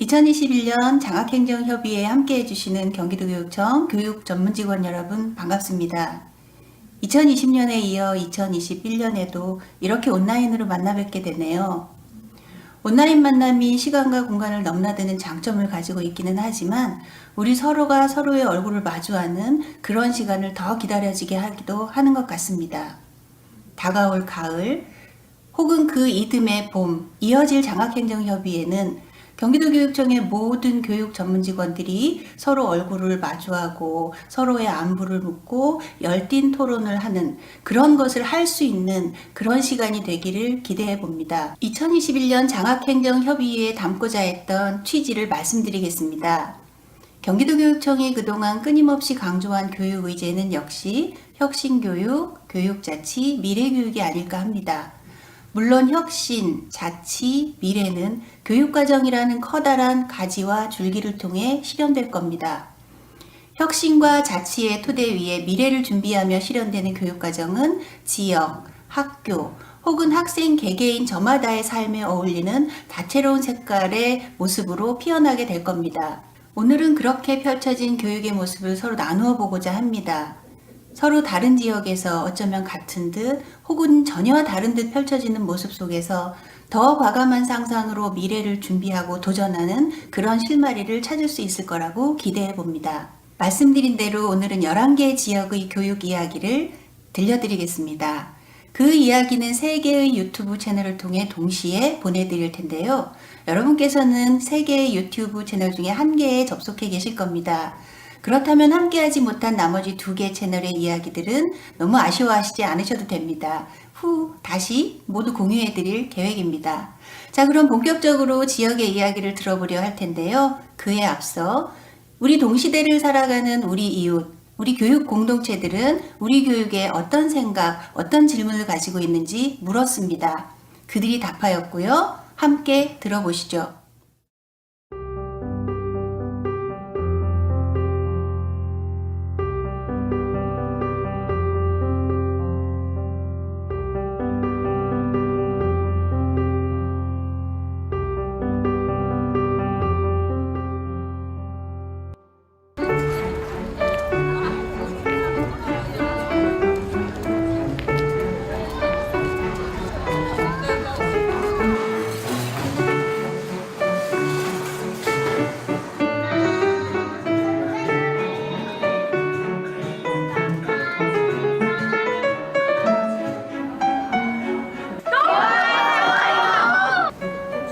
2021년 장학행정협의회에 함께해 주시는 경기도교육청 교육전문직원 여러분 반갑습니다. 2020년에 이어 2021년에도 이렇게 온라인으로 만나 뵙게 되네요. 온라인 만남이 시간과 공간을 넘나드는 장점을 가지고 있기는 하지만 우리 서로가 서로의 얼굴을 마주하는 그런 시간을 더 기다려지게 하기도 하는 것 같습니다. 다가올 가을 혹은 그 이듬해 봄 이어질 장학행정협의회는 경기도교육청의 모든 교육 전문직원들이 서로 얼굴을 마주하고 서로의 안부를 묻고 열띤 토론을 하는 그런 것을 할 수 있는 그런 시간이 되기를 기대해 봅니다. 2021년 장학행정협의회에 담고자 했던 취지를 말씀드리겠습니다. 경기도교육청이 그동안 끊임없이 강조한 교육 의제는 역시 혁신교육, 교육자치, 미래교육이 아닐까 합니다. 물론 혁신, 자치, 미래는 교육과정이라는 커다란 가지와 줄기를 통해 실현될 겁니다. 혁신과 자치의 토대 위에 미래를 준비하며 실현되는 교육과정은 지역, 학교, 혹은 학생 개개인 저마다의 삶에 어울리는 다채로운 색깔의 모습으로 피어나게 될 겁니다. 오늘은 그렇게 펼쳐진 교육의 모습을 서로 나누어 보고자 합니다. 서로 다른 지역에서 어쩌면 같은 듯 혹은 전혀 다른 듯 펼쳐지는 모습 속에서 더 과감한 상상으로 미래를 준비하고 도전하는 그런 실마리를 찾을 수 있을 거라고 기대해 봅니다. 말씀드린 대로 오늘은 11개의 지역의 교육 이야기를 들려드리겠습니다. 그 이야기는 3개의 유튜브 채널을 통해 동시에 보내드릴 텐데요. 여러분께서는 3개의 유튜브 채널 중에 1개에 접속해 계실 겁니다. 그렇다면 함께하지 못한 나머지 2개 채널의 이야기들은 너무 아쉬워하시지 않으셔도 됩니다. 후 다시 모두 공유해드릴 계획입니다. 자, 그럼 본격적으로 지역의 이야기를 들어보려 할 텐데요. 그에 앞서 우리 동시대를 살아가는 우리 이웃, 우리 교육 공동체들은 우리 교육에 어떤 생각, 어떤 질문을 가지고 있는지 물었습니다. 그들이 답하였고요. 함께 들어보시죠.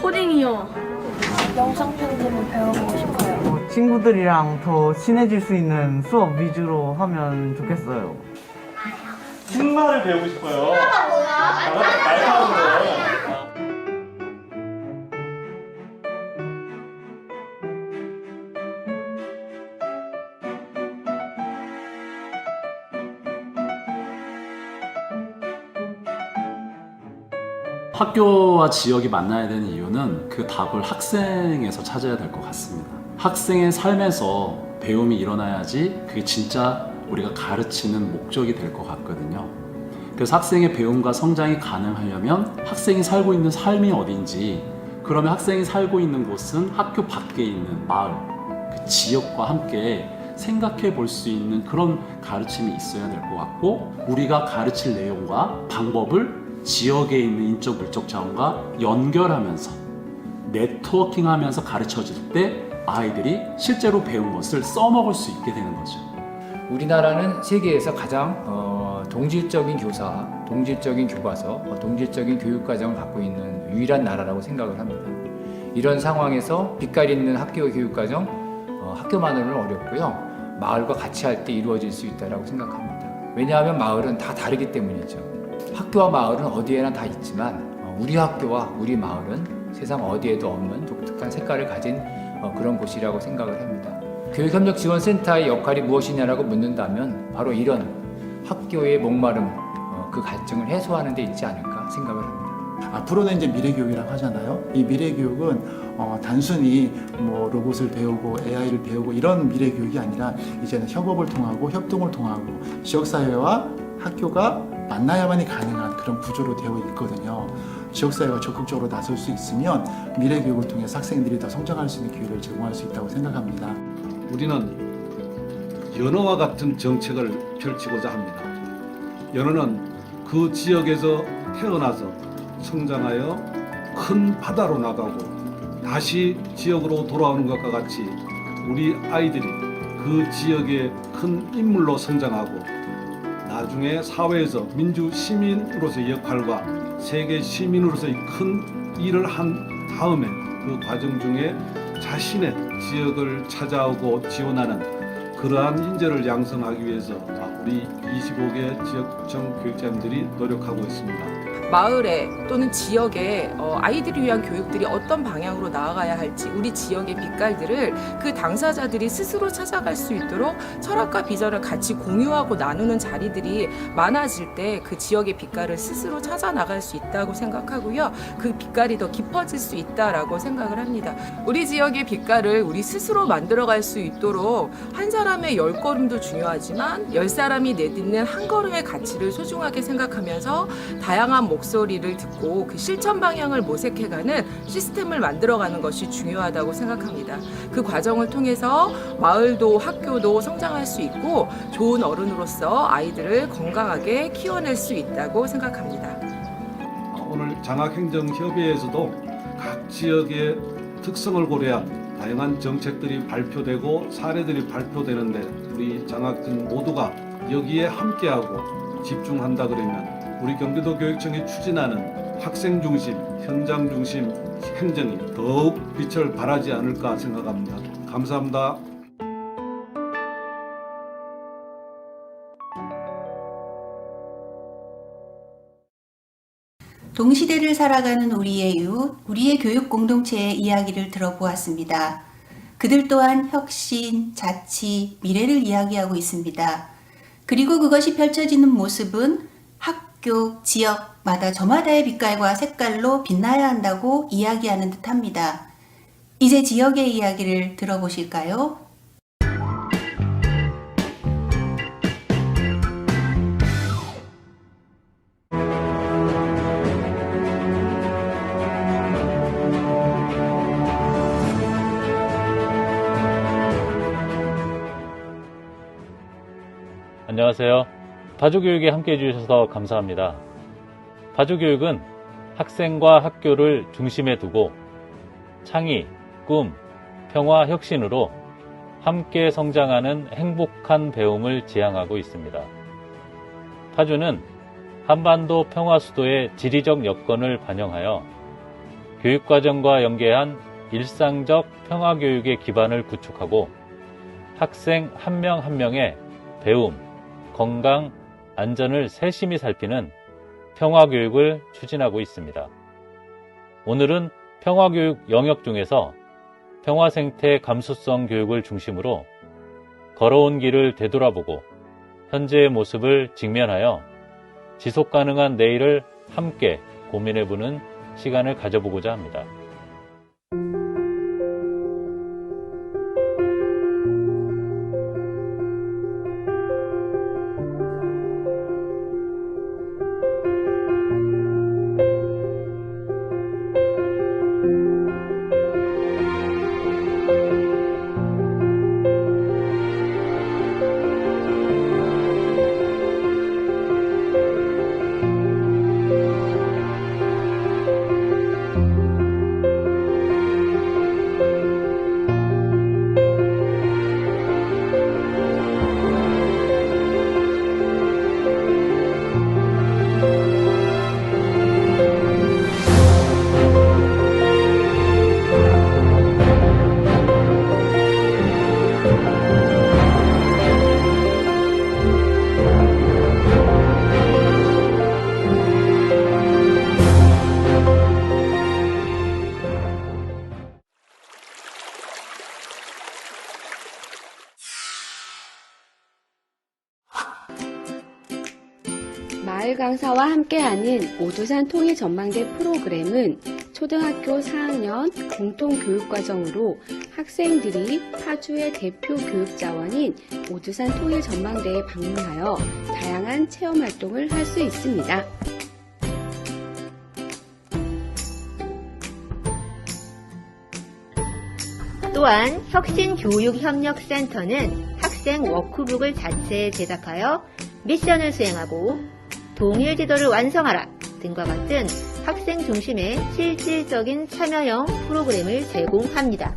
코딩이요. 영상 편집을 배워보고 싶어요. 친구들이랑 더 친해질 수 있는 수업 위주로 하면 좋겠어요. 신말을 배우고 싶어요. 말 타는 거. 학교와 지역이 만나야 되는 이유는 그 답을 학생에서 찾아야 될 것 같습니다. 학생의 삶에서 배움이 일어나야지 그게 진짜 우리가 가르치는 목적이 될 것 같거든요. 그래서 학생의 배움과 성장이 가능하려면 학생이 살고 있는 삶이 어딘지, 그러면 학생이 살고 있는 곳은 학교 밖에 있는 마을, 그 지역과 함께 생각해 볼 수 있는 그런 가르침이 있어야 될 것 같고, 우리가 가르칠 내용과 방법을 지역에 있는 인적 물적 자원과 연결하면서 네트워킹하면서 가르쳐질 때 아이들이 실제로 배운 것을 써먹을 수 있게 되는 거죠. 우리나라는 세계에서 가장 동질적인 교사, 동질적인 교과서, 동질적인 교육과정을 갖고 있는 유일한 나라라고 생각을 합니다. 이런 상황에서 빛깔 있는 학교 교육과정, 학교만으로는 어렵고요. 마을과 같이 할 때 이루어질 수 있다고 생각합니다. 왜냐하면 마을은 다 다르기 때문이죠. 학교와 마을은 어디에나 다 있지만 우리 학교와 우리 마을은 세상 어디에도 없는 독특한 색깔을 가진 그런 곳이라고 생각을 합니다. 교육협력지원센터의 역할이 무엇이냐라고 묻는다면 바로 이런 학교의 목마름, 그 갈증을 해소하는 데 있지 않을까 생각을 합니다. 앞으로는 이제 미래교육이라고 하잖아요. 이 미래교육은 단순히 뭐 로봇을 배우고 AI를 배우고 이런 미래교육이 아니라 이제는 협업을 통하고 협동을 통하고 지역사회와 학교가 만나야만이 가능한 그런 구조로 되어 있거든요. 지역사회가 적극적으로 나설 수 있으면 미래 교육을 통해서 학생들이 더 성장할 수 있는 기회를 제공할 수 있다고 생각합니다. 우리는 연어와 같은 정책을 펼치고자 합니다. 연어는 그 지역에서 태어나서 성장하여 큰 바다로 나가고 다시 지역으로 돌아오는 것과 같이 우리 아이들이 그 지역의 큰 인물로 성장하고 나중에 사회에서 민주 시민으로서의 역할과 세계 시민으로서의 큰 일을 한 다음에 그 과정 중에 자신의 지역을 찾아오고 지원하는 그러한 인재를 양성하기 위해서 우리 25개 지역청 교육자님들이 노력하고 있습니다. 마을에 또는 지역에 아이들을 위한 교육들이 어떤 방향으로 나아가야 할지 우리 지역의 빛깔들을 그 당사자들이 스스로 찾아갈 수 있도록 철학과 비전을 같이 공유하고 나누는 자리들이 많아질 때 그 지역의 빛깔을 스스로 찾아 나갈 수 있다고 생각하고요. 그 빛깔이 더 깊어질 수 있다라고 생각을 합니다. 우리 지역의 빛깔을 우리 스스로 만들어갈 수 있도록 한 사람의 10걸음도 중요하지만 10사람이 내딛는 한 걸음의 가치를 소중하게 생각하면서 다양한 목소리를 듣고 그 실천 방향을 모색해가는 시스템을 만들어가는 것이 중요하다고 생각합니다. 그 과정을 통해서 마을도 학교도 성장할 수 있고 좋은 어른으로서 아이들을 건강하게 키워낼 수 있다고 생각합니다. 오늘 장학행정협의회에서도 각 지역의 특성을 고려한 다양한 정책들이 발표되고 사례들이 발표되는데 우리 장학진 모두가 여기에 함께하고 집중한다 그러면 우리 경기도 교육청이 추진하는 학생 중심, 현장 중심 행정이 더욱 빛을 발하지 않을까 생각합니다. 감사합니다. 동시대를 살아가는 우리의 이웃, 우리의 교육 공동체의 이야기를 들어보았습니다. 그들 또한 혁신, 자치, 미래를 이야기하고 있습니다. 그리고 그것이 펼쳐지는 모습은 학교, 지역마다 저마다의 빛깔과 색깔로 빛나야 한다고 이야기하는 듯합니다. 이제 지역의 이야기를 들어보실까요? 안녕하세요. 바주교육에 함께해 주셔서 감사합니다. 바주교육은 학생과 학교를 중심에 두고 창의, 꿈, 평화, 혁신으로 함께 성장하는 행복한 배움을 지향하고 있습니다. 파주는 한반도 평화 수도의 지리적 여건을 반영하여 교육과정과 연계한 일상적 평화교육의 기반을 구축하고 학생 한 명 한 명의 배움, 건강, 안전을 세심히 살피는 평화교육을 추진하고 있습니다. 오늘은 평화교육 영역 중에서 평화생태 감수성 교육을 중심으로 걸어온 길을 되돌아보고 현재의 모습을 직면하여 지속가능한 내일을 함께 고민해보는 시간을 가져보고자 합니다. 마을 강사와 함께하는 오두산 통일 전망대 프로그램은 초등학교 4학년 공통교육과정으로 학생들이 파주의 대표 교육자원인 오두산 통일 전망대에 방문하여 다양한 체험활동을 할 수 있습니다. 또한 혁신교육협력센터는 학생 워크북을 자체 제작하여 미션을 수행하고 동일 지도를 완성하라 등과 같은 학생 중심의 실질적인 참여형 프로그램을 제공합니다.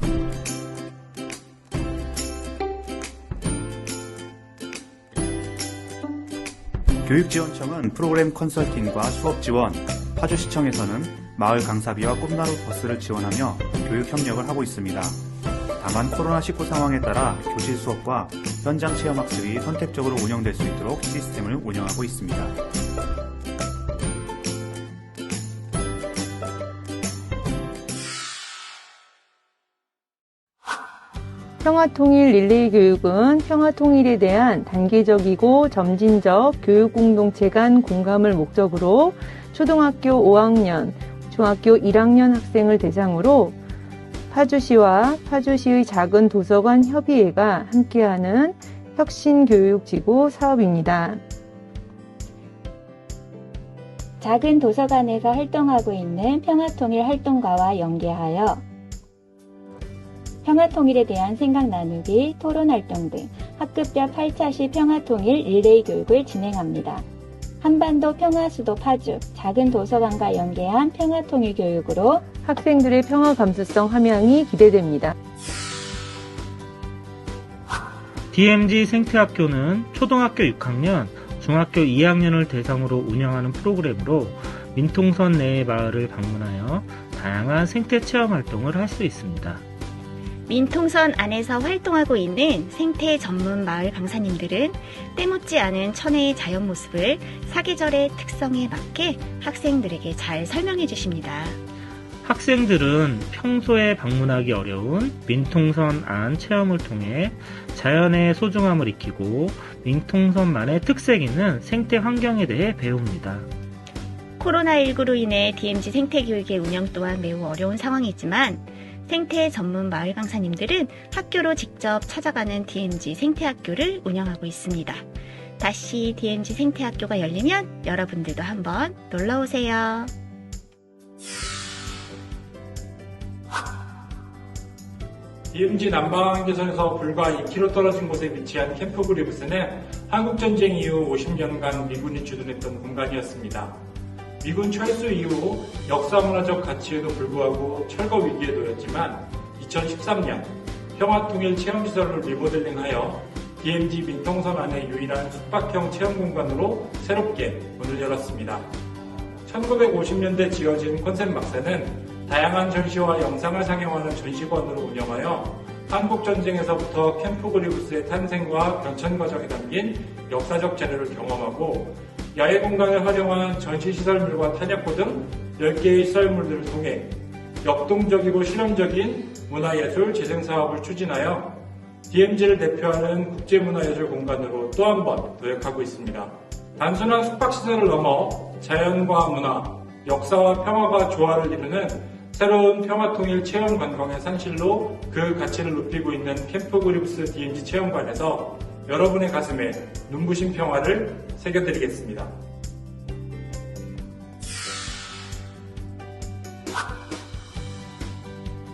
교육지원청은 프로그램 컨설팅과 수업 지원, 파주시청에서는 마을 강사비와 꿈나루 버스를 지원하며 교육 협력을 하고 있습니다. 다만 코로나19 상황에 따라 교실 수업과 현장 체험학습이 선택적으로 운영될 수 있도록 시스템을 운영하고 있습니다. 평화통일 릴레이 교육은 평화통일에 대한 단계적이고 점진적 교육공동체 간 공감을 목적으로 초등학교 5학년, 중학교 1학년 학생을 대상으로 파주시와 파주시의 작은 도서관 협의회가 함께하는 혁신교육지구 사업입니다. 작은 도서관에서 활동하고 있는 평화통일 활동가와 연계하여 평화통일에 대한 생각 나누기, 토론활동 등 학급별 8차시 평화통일 릴레이 교육을 진행합니다. 한반도 평화수도 파주, 작은 도서관과 연계한 평화통일 교육으로 학생들의 평화 감수성 함양이 기대됩니다. DMZ 생태학교는 초등학교 6학년, 중학교 2학년을 대상으로 운영하는 프로그램으로 민통선 내의 마을을 방문하여 다양한 생태 체험 활동을 할 수 있습니다. 민통선 안에서 활동하고 있는 생태 전문 마을 강사님들은 때묻지 않은 천혜의 자연 모습을 사계절의 특성에 맞게 학생들에게 잘 설명해 주십니다. 학생들은 평소에 방문하기 어려운 민통선 안 체험을 통해 자연의 소중함을 익히고 민통선만의 특색 있는 생태 환경에 대해 배웁니다. 코로나19로 인해 DMZ 생태교육의 운영 또한 매우 어려운 상황이지만 생태 전문 마을 강사님들은 학교로 직접 찾아가는 DMZ 생태학교를 운영하고 있습니다. 다시 DMZ 생태학교가 열리면 여러분들도 한번 놀러오세요. DMZ 남방항교선에서 불과 2km 떨어진 곳에 위치한 캠프 그리브스는 한국전쟁 이후 50년간 미군이 주둔했던 공간이었습니다. 미군 철수 이후 역사문화적 가치에도 불구하고 철거 위기에 놓였지만 2013년 평화통일 체험시설을 리모델링하여 DMZ 민통선 안의 유일한 숙박형 체험공간으로 새롭게 문을 열었습니다. 1950년대 지어진 컨셉 막사는 다양한 전시와 영상을 상영하는 전시관으로 운영하여 한국전쟁에서부터 캠프 그리브스의 탄생과 변천 과정이 담긴 역사적 자료를 경험하고 야외 공간을 활용한 전시시설물과 탄약고 등 10개의 시설물들을 통해 역동적이고 실험적인 문화예술 재생사업을 추진하여 DMZ를 대표하는 국제문화예술 공간으로 또 한 번 도약하고 있습니다. 단순한 숙박시설을 넘어 자연과 문화, 역사와 평화가 조화를 이루는 새로운 평화통일 체험 관광의 산실로 그 가치를 높이고 있는 캠프 그리브스 DMZ 체험관에서 여러분의 가슴에 눈부신 평화를 새겨드리겠습니다.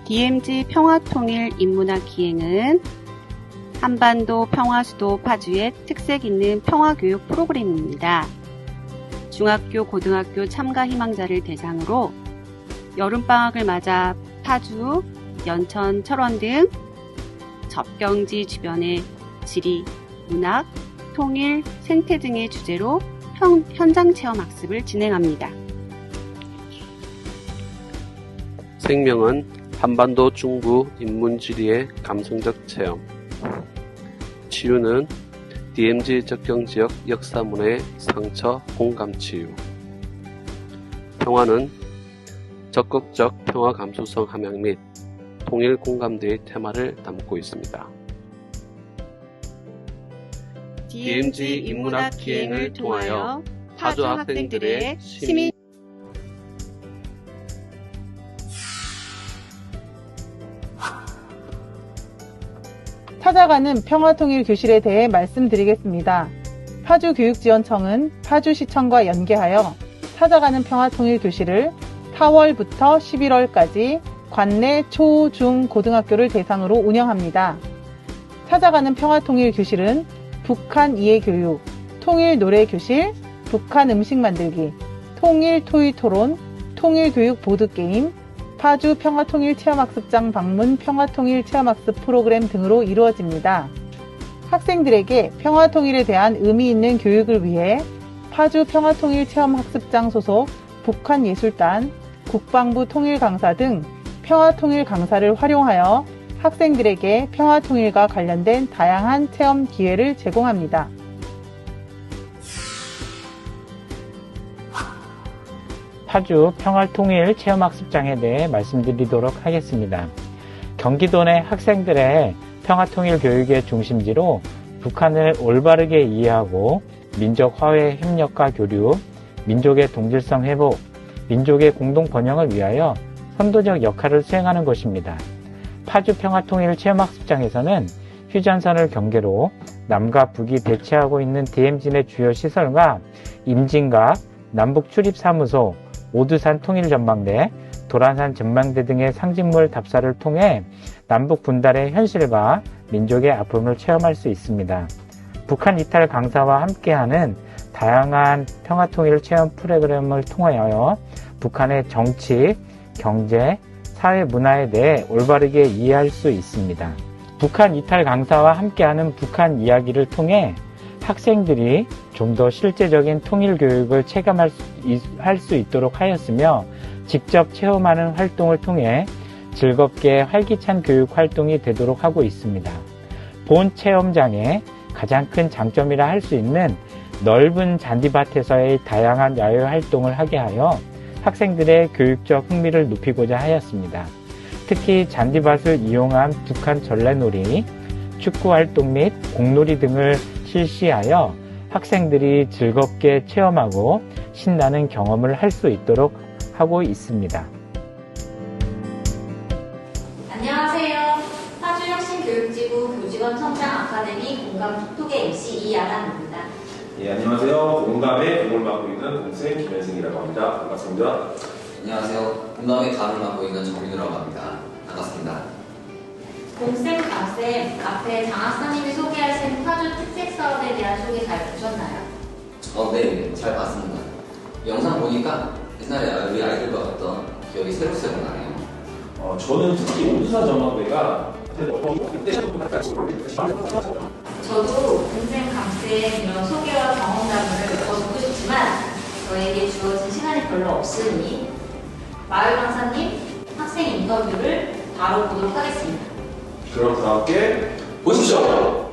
DMZ 평화통일 인문학 기행은 한반도 평화수도 파주의 특색 있는 평화교육 프로그램입니다. 중학교, 고등학교 참가 희망자를 대상으로 여름방학을 맞아 파주, 연천, 철원 등 접경지 주변의 지리, 문학, 통일, 생태 등의 주제로 현장 체험 학습을 진행합니다. 생명은 한반도 중부 인문지리의 감성적 체험. 치유는 DMZ 접경지역 역사문화의 상처 공감치유. 평화는 적극적 평화 감수성 함양 및 통일 공감대의 테마를 담고 있습니다. DMZ 인문학 기행을 통하여 파주 학생들의 시민 찾아가는 평화통일 교실에 대해 말씀드리겠습니다. 파주교육지원청은 파주시청과 연계하여 찾아가는 평화통일 교실을 4월부터 11월까지 관내 초, 중, 고등학교를 대상으로 운영합니다. 찾아가는 평화통일교실은 북한 이해교육, 통일 노래교실, 북한 음식 만들기, 통일 토의 토론, 통일교육 보드게임, 파주 평화통일 체험학습장 방문 평화통일 체험학습 프로그램 등으로 이루어집니다. 학생들에게 평화통일에 대한 의미 있는 교육을 위해 파주 평화통일 체험학습장 소속 북한예술단, 국방부 통일강사 등 평화통일 강사를 활용하여 학생들에게 평화통일과 관련된 다양한 체험 기회를 제공합니다. 파주 평화통일 체험학습장에 대해 말씀드리도록 하겠습니다. 경기도 내 학생들의 평화통일 교육의 중심지로 북한을 올바르게 이해하고 민족 화해 협력과 교류, 민족의 동질성 회복, 민족의 공동 번영을 위하여 선도적 역할을 수행하는 것입니다. 파주 평화통일 체험학습장에서는 휴전선을 경계로 남과 북이 대치하고 있는 DMZ 내 주요 시설과 임진각, 남북 출입사무소, 오두산 통일전망대, 도란산 전망대 등의 상징물 답사를 통해 남북 분단의 현실과 민족의 아픔을 체험할 수 있습니다. 북한 이탈 강사와 함께하는 다양한 평화통일 체험 프로그램을 통하여 북한의 정치, 경제, 사회 문화에 대해 올바르게 이해할 수 있습니다. 북한 이탈 강사와 함께하는 북한 이야기를 통해 학생들이 좀 더 실제적인 통일 교육을 체감할 수 있도록 하였으며 직접 체험하는 활동을 통해 즐겁게 활기찬 교육 활동이 되도록 하고 있습니다. 본 체험장의 가장 큰 장점이라 할 수 있는 넓은 잔디밭에서의 다양한 야외 활동을 하게 하여 학생들의 교육적 흥미를 높이고자 하였습니다. 특히 잔디밭을 이용한 북한 전래놀이, 축구활동 및 공놀이 등을 실시하여 학생들이 즐겁게 체험하고 신나는 경험을 할 수 있도록 하고 있습니다. 안녕하세요. 파주혁신교육지구 교직원 성장 아카데미 공감 톡톡의 MC 이아란입니다. 예, 안녕하세요. 공감의 공을 맡고 있는 동생 김현승이라고 합니다. 반갑습니다. 안녕하세요. 공감의 감을 맡고 있는 정민우라고 합니다. 반갑습니다. 공쌤, 강쌤, 앞에 장학사님이 소개하신 파주 특색 사업에 대한 소개 잘 보셨나요? 네, 잘 봤습니다. 영상 보니까 옛날에 우리 아이들과 갔던 기억이 새록새록 나네요. 저는 특히 오두산 전망대가 저도 공쌤, 강쌤 이런 소개와 경험담을 더 듣고 싶지만 저에게 주어진 시간이 별로 없으니 마을 강사님 학생 인터뷰를 바로 보도록 하겠습니다. 그럼 다 함께 보시죠.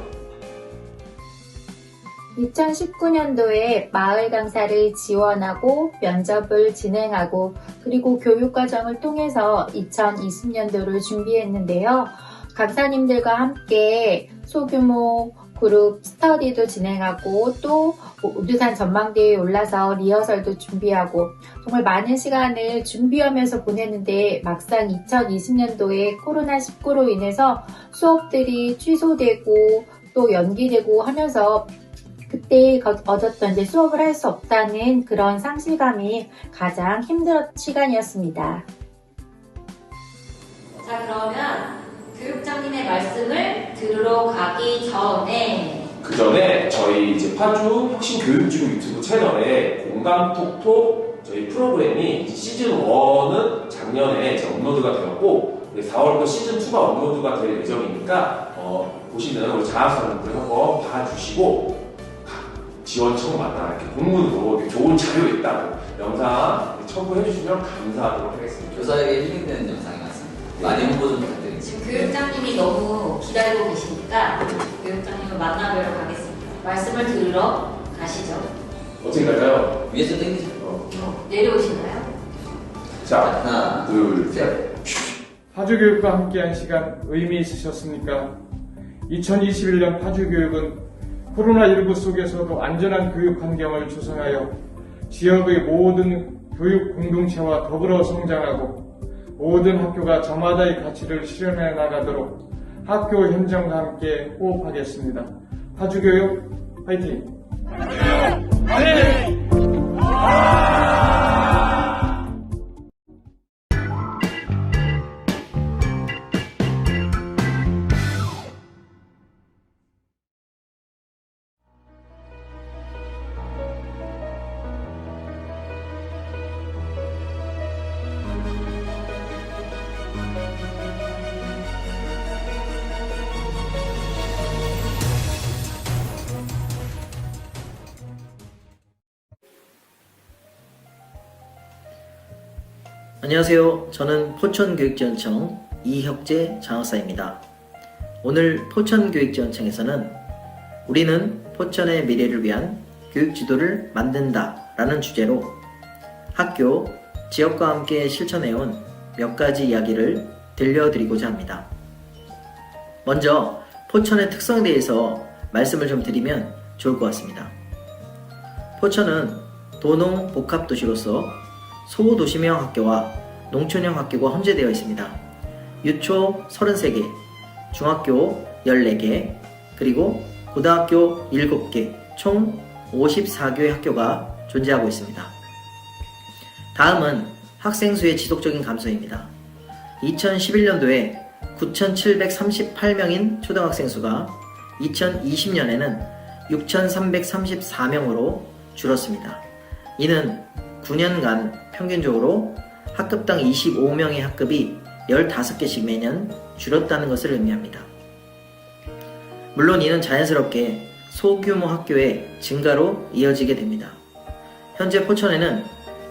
2019년도에 마을 강사를 지원하고 면접을 진행하고 그리고 교육과정을 통해서 2020년도를 준비했는데요. 강사님들과 함께 소규모 그룹 스터디도 진행하고 또 오두산 전망대에 올라서 리허설도 준비하고 정말 많은 시간을 준비하면서 보냈는데 막상 2020년도에 코로나19로 인해서 수업들이 취소되고 또 연기되고 하면서 그때 얻었던 이제 수업을 할 수 없다는 그런 상실감이 가장 힘들었던 시간이었습니다. 자, 그러면 교육장님의 말씀을 들으러 가기 전에 그 전에 저희 이제 파주 혁신교육지구 유튜브 채널에 공감톡톡 저희 프로그램이 시즌 1은 작년에 이제 업로드가 되었고 4월부터 시즌 2가 업로드가 될 예정이니까 보시는 우리 장학생분들 한번 봐주시고 지원청 만나 이렇게 공문으로 이렇게 좋은 자료 있다고 영상 첨부해 주시면 감사하도록 하겠습니다. 교사에게 힐링되는 영상이 많습니다. 많이 홍보 좀 부탁드립니다. 지금 교육장님이 너무 기다리고 계시니까 교육장님을 만나뵈러 가겠습니다. 말씀을 들으러 가시죠. 어떻게 갈까요? 위에서 땡기죠. 내려오시나요? 자, 하나, 둘, 셋. 파주교육과 함께한 시간 의미 있으셨습니까? 2021년 파주교육은 코로나19 속에서도 안전한 교육 환경을 조성하여 지역의 모든 교육 공동체와 더불어 성장하고 모든 학교가 저마다의 가치를 실현해 나가도록 학교 현장과 함께 호흡하겠습니다. 파주교육 화이팅! 안녕하세요. 저는 포천교육지원청 이혁재 장학사입니다. 오늘 포천교육지원청에서는 우리는 포천의 미래를 위한 교육지도를 만든다 라는 주제로 학교, 지역과 함께 실천해온 몇 가지 이야기를 들려드리고자 합니다. 먼저 포천의 특성에 대해서 말씀을 좀 드리면 좋을 것 같습니다. 포천은 도농 복합도시로서 소도시명 학교와 농촌형 학교가 혼재되어 있습니다. 유초 33개, 중학교 14개, 그리고 고등학교 7개, 총 54교의 학교가 존재하고 있습니다. 다음은 학생 수의 지속적인 감소입니다. 2011년도에 9,738명인 초등학생 수가 2020년에는 6,334명으로 줄었습니다. 이는 9년간 평균적으로 학급당 25명의 학급이 15개씩 매년 줄었다는 것을 의미합니다. 물론 이는 자연스럽게 소규모 학교의 증가로 이어지게 됩니다. 현재 포천에는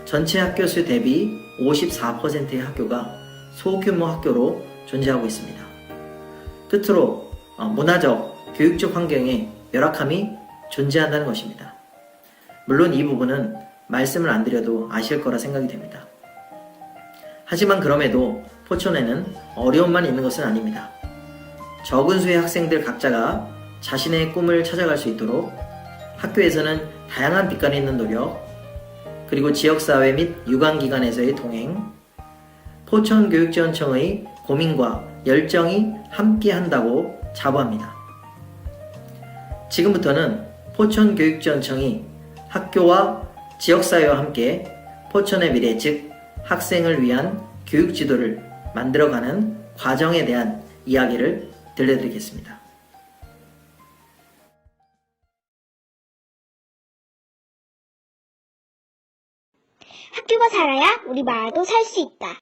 전체 학교 수 대비 54%의 학교가 소규모 학교로 존재하고 있습니다. 끝으로 문화적, 교육적 환경에 열악함이 존재한다는 것입니다. 물론 이 부분은 말씀을 안 드려도 아실 거라 생각이 됩니다. 하지만 그럼에도 포천에는 어려움만 있는 것은 아닙니다. 적은 수의 학생들 각자가 자신의 꿈을 찾아갈 수 있도록 학교에서는 다양한 빛깔이 있는 노력, 그리고 지역사회 및 유관기관에서의 동행, 포천교육지원청의 고민과 열정이 함께한다고 자부합니다. 지금부터는 포천교육지원청이 학교와 지역사회와 함께 포천의 미래, 즉 학생을 위한 교육지도를 만들어가는 과정에 대한 이야기를 들려드리겠습니다. 학교가 살아야 우리 마을도 살 수 있다.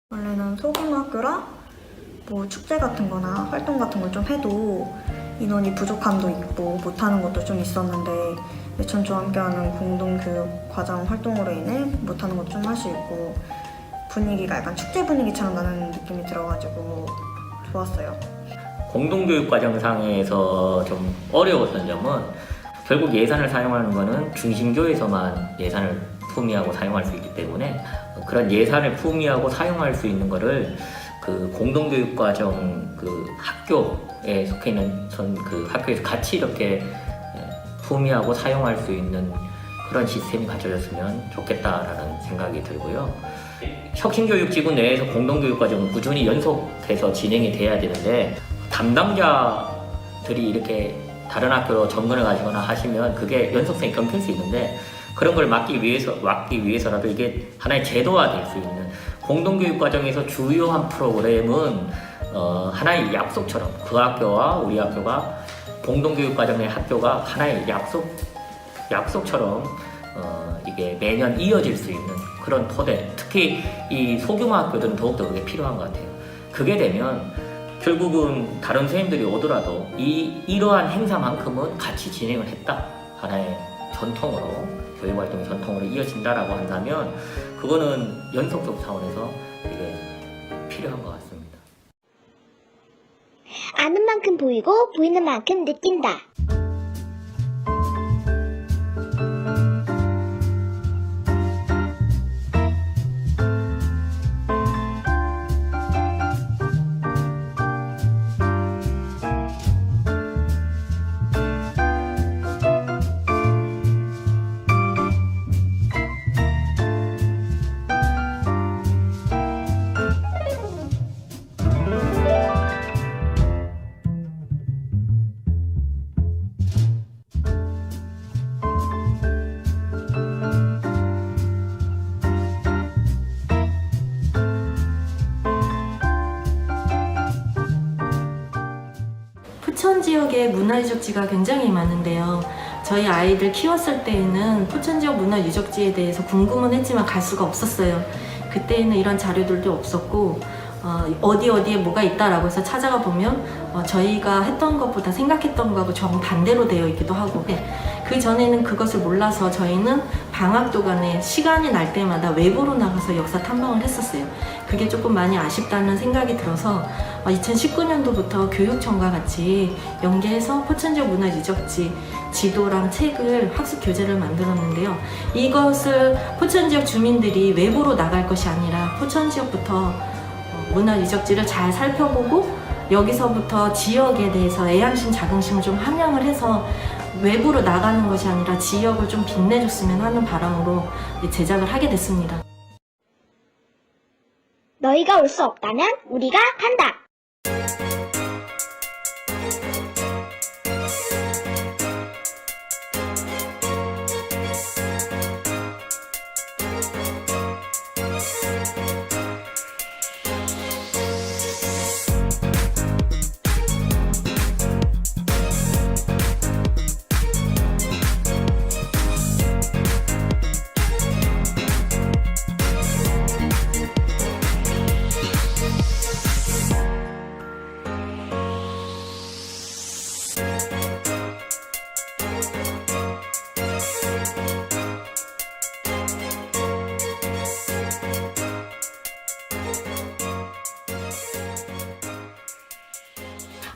원래는 소규모 학교라 뭐 축제 같은 거나 활동 같은 걸 좀 해도 인원이 부족함도 있고 못하는 것도 좀 있었는데 예천초와 함께하는 공동교육 과정 활동으로 인해 못하는 것 좀 할 수 있고 분위기가 약간 축제 분위기처럼 나는 느낌이 들어가지고 좋았어요. 공동교육 과정상에서 좀 어려웠던 점은 결국 예산을 사용하는 것은 중심교에서만 예산을 품위하고 사용할 수 있기 때문에 그런 예산을 품위하고 사용할 수 있는 것을 그 공동교육과정 그 학교에 속해 있는 그 학교에서 같이 이렇게 품위하고 사용할 수 있는 그런 시스템이 갖춰졌으면 좋겠다라는 생각이 들고요. 혁신교육지구 내에서 공동교육과정은 꾸준히 연속해서 진행이 돼야 되는데 담당자들이 이렇게 다른 학교로 전근을 가시거나 하시면 그게 연속성이 끊길 수 있는데 그런 걸 막기 위해서라도 이게 하나의 제도화 될 수 있는 공동교육과정에서 주요한 프로그램은 하나의 약속처럼 그 학교와 우리 학교가 공동교육과정의 학교가 하나의 약속처럼 이게 매년 이어질 수 있는 그런 토대, 특히 이 소규모 학교들은 더욱더 그게 필요한 것 같아요. 그게 되면 결국은 다른 선생님들이 오더라도 이러한 행사만큼은 같이 진행을 했다. 하나의 전통으로 교육활동의 전통으로 이어진다라고 한다면 그 그거는 연속성 차원에서 되게 필요한 것 같습니다. 아는 만큼 보이고 보이는 만큼 느낀다. 포천 지역의 문화 유적지가 굉장히 많은데요. 저희 아이들 키웠을 때에는 포천 지역 문화 유적지에 대해서 궁금은 했지만 갈 수가 없었어요. 그때에는 이런 자료들도 없었고 어디에 뭐가 있다라고 해서 찾아가 보면 저희가 했던 것보다 생각했던 거하고 정반대로 되어 있기도 하고 그 전에는 그것을 몰라서 저희는 방학 동안에 시간이 날 때마다 외부로 나가서 역사 탐방을 했었어요. 그게 조금 많이 아쉽다는 생각이 들어서 2019년도부터 교육청과 같이 연계해서 포천 지역 문화 유적지 지도랑 책을 학습 교재를 만들었는데요. 이것을 포천 지역 주민들이 외부로 나갈 것이 아니라 포천 지역부터 문화 유적지를 잘 살펴보고 여기서부터 지역에 대해서 애양심, 자긍심을 좀 함양을 해서 외부로 나가는 것이 아니라 지역을 좀 빛내줬으면 하는 바람으로 제작을 하게 됐습니다. 너희가 올 수 없다면 우리가 간다.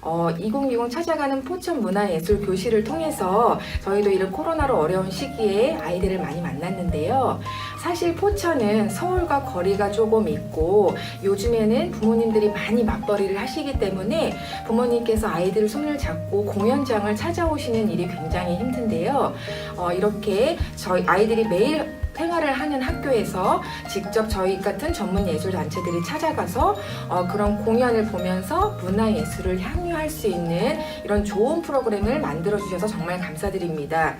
어, 2020 찾아가는 포천 문화예술 교실을 통해서 저희도 이런 코로나로 어려운 시기에 아이들을 많이 만났는데요. 사실 포천은 서울과 거리가 조금 있고 요즘에는 부모님들이 많이 맞벌이를 하시기 때문에 부모님께서 아이들 손을 잡고 공연장을 찾아오시는 일이 굉장히 힘든데요. 이렇게 저희 아이들이 매일 생활을 하는 학교에서 직접 저희 같은 전문예술단체들이 찾아가서 그런 공연을 보면서 문화예술을 향유할 수 있는 이런 좋은 프로그램을 만들어주셔서 정말 감사드립니다.